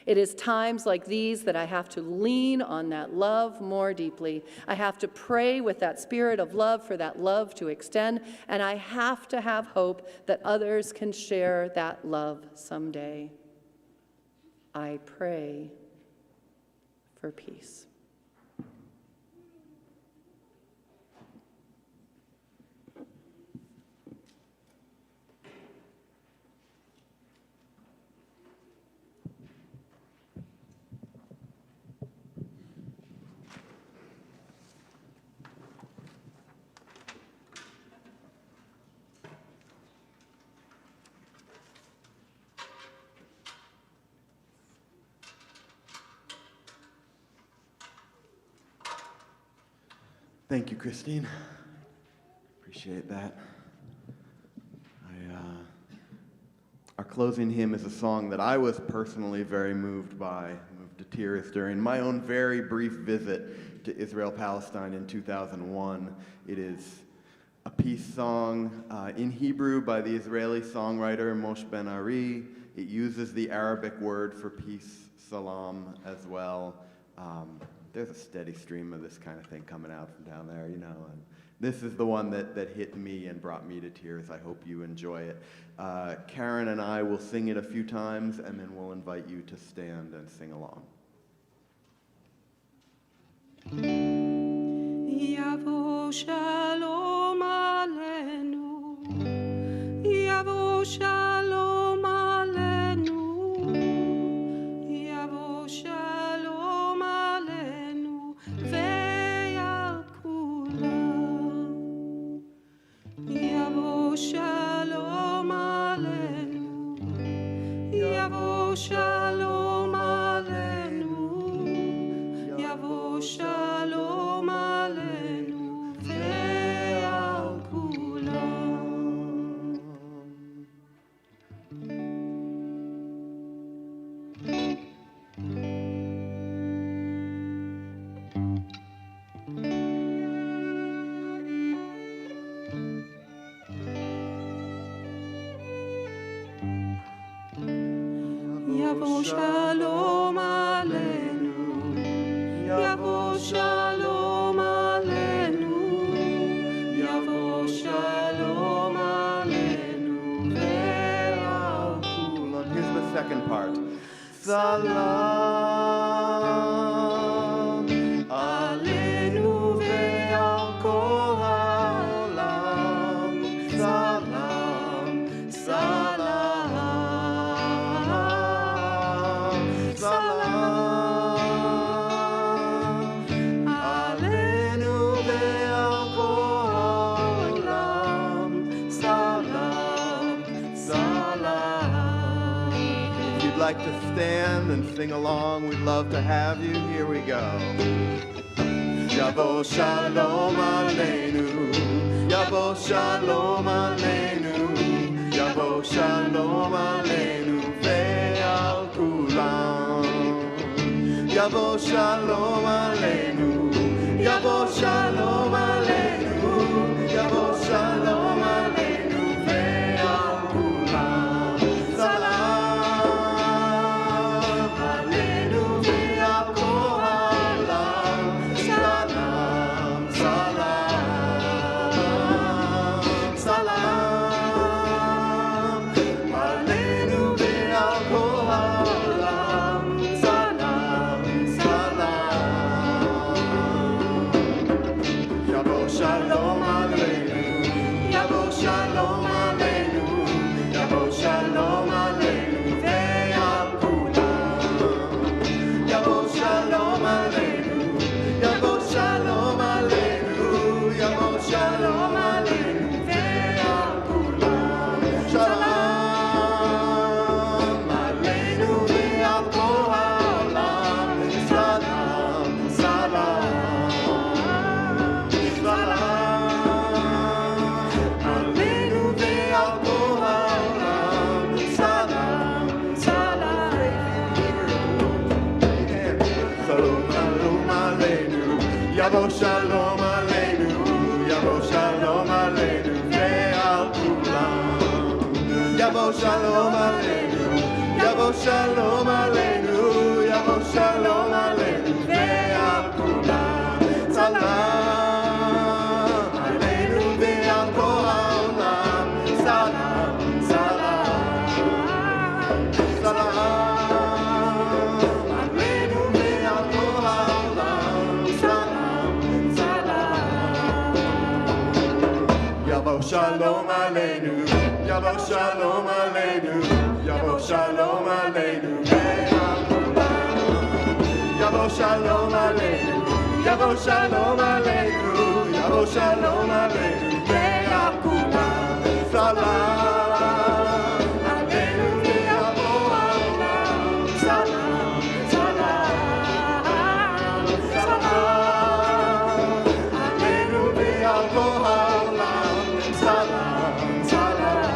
It is times like these that I have to lean on that love more deeply. I have to pray with that spirit of love for that love to extend, and I have to have hope that others can share that love someday. I pray for peace. Thank you, Christine. Appreciate that. Our closing hymn is a song that I was personally very moved to tears during my own very brief visit to Israel, Palestine in 2001. It is a peace song in Hebrew by the Israeli songwriter Moshe Ben Ari. It uses the Arabic word for peace, salam, as well. There's a steady stream of this kind of thing coming out from down there, and this is the one that hit me and brought me to tears. I hope you enjoy it. Karen and I will sing it a few times, and then we'll invite you to stand and sing along. Yavo shalom aleinu, Yavo shalom aleinu, Yavo shalom aleinu, ve'al kulam. Yavo shalom aleinu, Yavo shalom aleinu, Yavo shalom aleinu, ve'al kulam. Yavo shalom aleinu, Yavo shalom aleinu, Yavo shalom aleinu, ve'al salam alenu ve'al kol ha'olam. Salam, salam, salam alenu ve'al kol ha'olam. Salam, salam. If you'd like to stand and sing along, we'd love to have you. Here we go. Yavo shalom aleinu, Yavo shalom aleinu, Yavo shalom aleinu ve'al kulam. Yavo shalom aleinu, Yavo shalom aleinu, Yavo shalom aleinu ve'al kulam. Salam aleinu ve'al kol ha'olam. Salam, salam, salam aleinu ve'al kol ha'olam. Salam, salam. Yavo shalom aleinu, Yavo shalom aleinu, Yavo shalom aleinu ve'al kulam. Yavo shalom aleinu, Yavo shalom aleinu, Yavo shalom aleinu ve'al kulam. Shalom aleinu ve'al kol ha'olam. Salam, salam, salam aleinu ve'al kol ha'olam. Salam, salam. Shalom aleinu, Yavo shalom aleinu, Yavo shalom aleinu ve'al kulam. Yavo shalom aleinu, Yavo shalom aleinu, Yavo shalom aleinu ve'al kulam. Salam aleinu ve'al kol ha'olam. Salam, salam, salam aleinu ve'al kol ha'olam. Salam, salam. Yavo shalom aleinu, Yavo shalom aleinu, Yavo shalom aleinu ve'al kulam. Yavo shalom aleinu, Yavo shalom aleinu, Yavo shalom aleinu ve'al kulam. Salam aleinu ve'al kol ha'olam. Salam, salam, salam aleinu ve'al kol ha'olam. Salam, salam.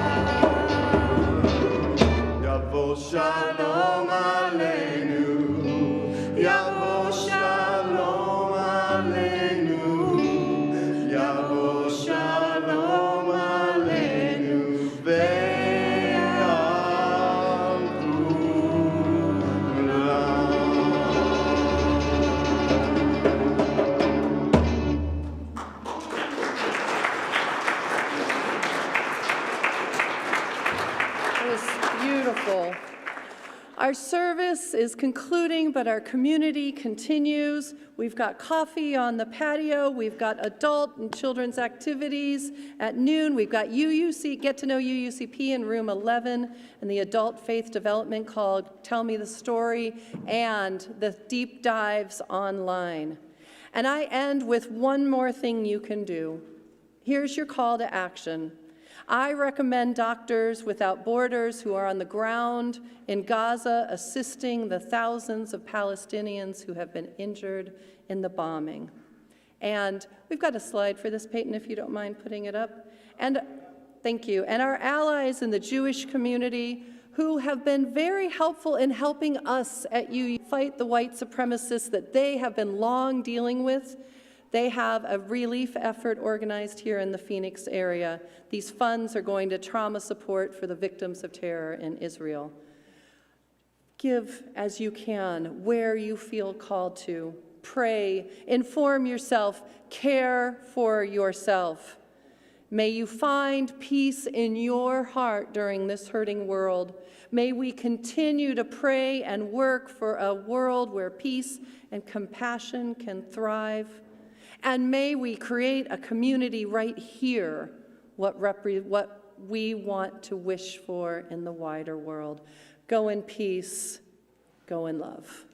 Yavo shalom aleinu, Yavo shalom aleinu, Yavo shalom aleinu ve'al It was beautiful. Our service is concluding, but our community continues. We've got coffee on the patio. We've got adult and children's activities at noon. We've got Get to Know UUCP in room 11 and the adult faith development called Tell Me the Story and the deep dives online. And I end with one more thing you can do. Here's your call to action. I recommend Doctors Without Borders, who are on the ground in Gaza assisting the thousands of Palestinians who have been injured in the bombing. And we've got a slide for this, Peyton, if you don't mind putting it up. And thank you. And our allies in the Jewish community who have been very helpful in helping us at UU fight the white supremacists that they have been long dealing with. They have a relief effort organized here in the Phoenix area. These funds are going to trauma support for the victims of terror in Israel. Give as you can, where you feel called to. Pray, inform yourself, care for yourself. May you find peace in your heart during this hurting world. May we continue to pray and work for a world where peace and compassion can thrive. And may we create a community right here, what we want to wish for in the wider world. Go in peace, go in love.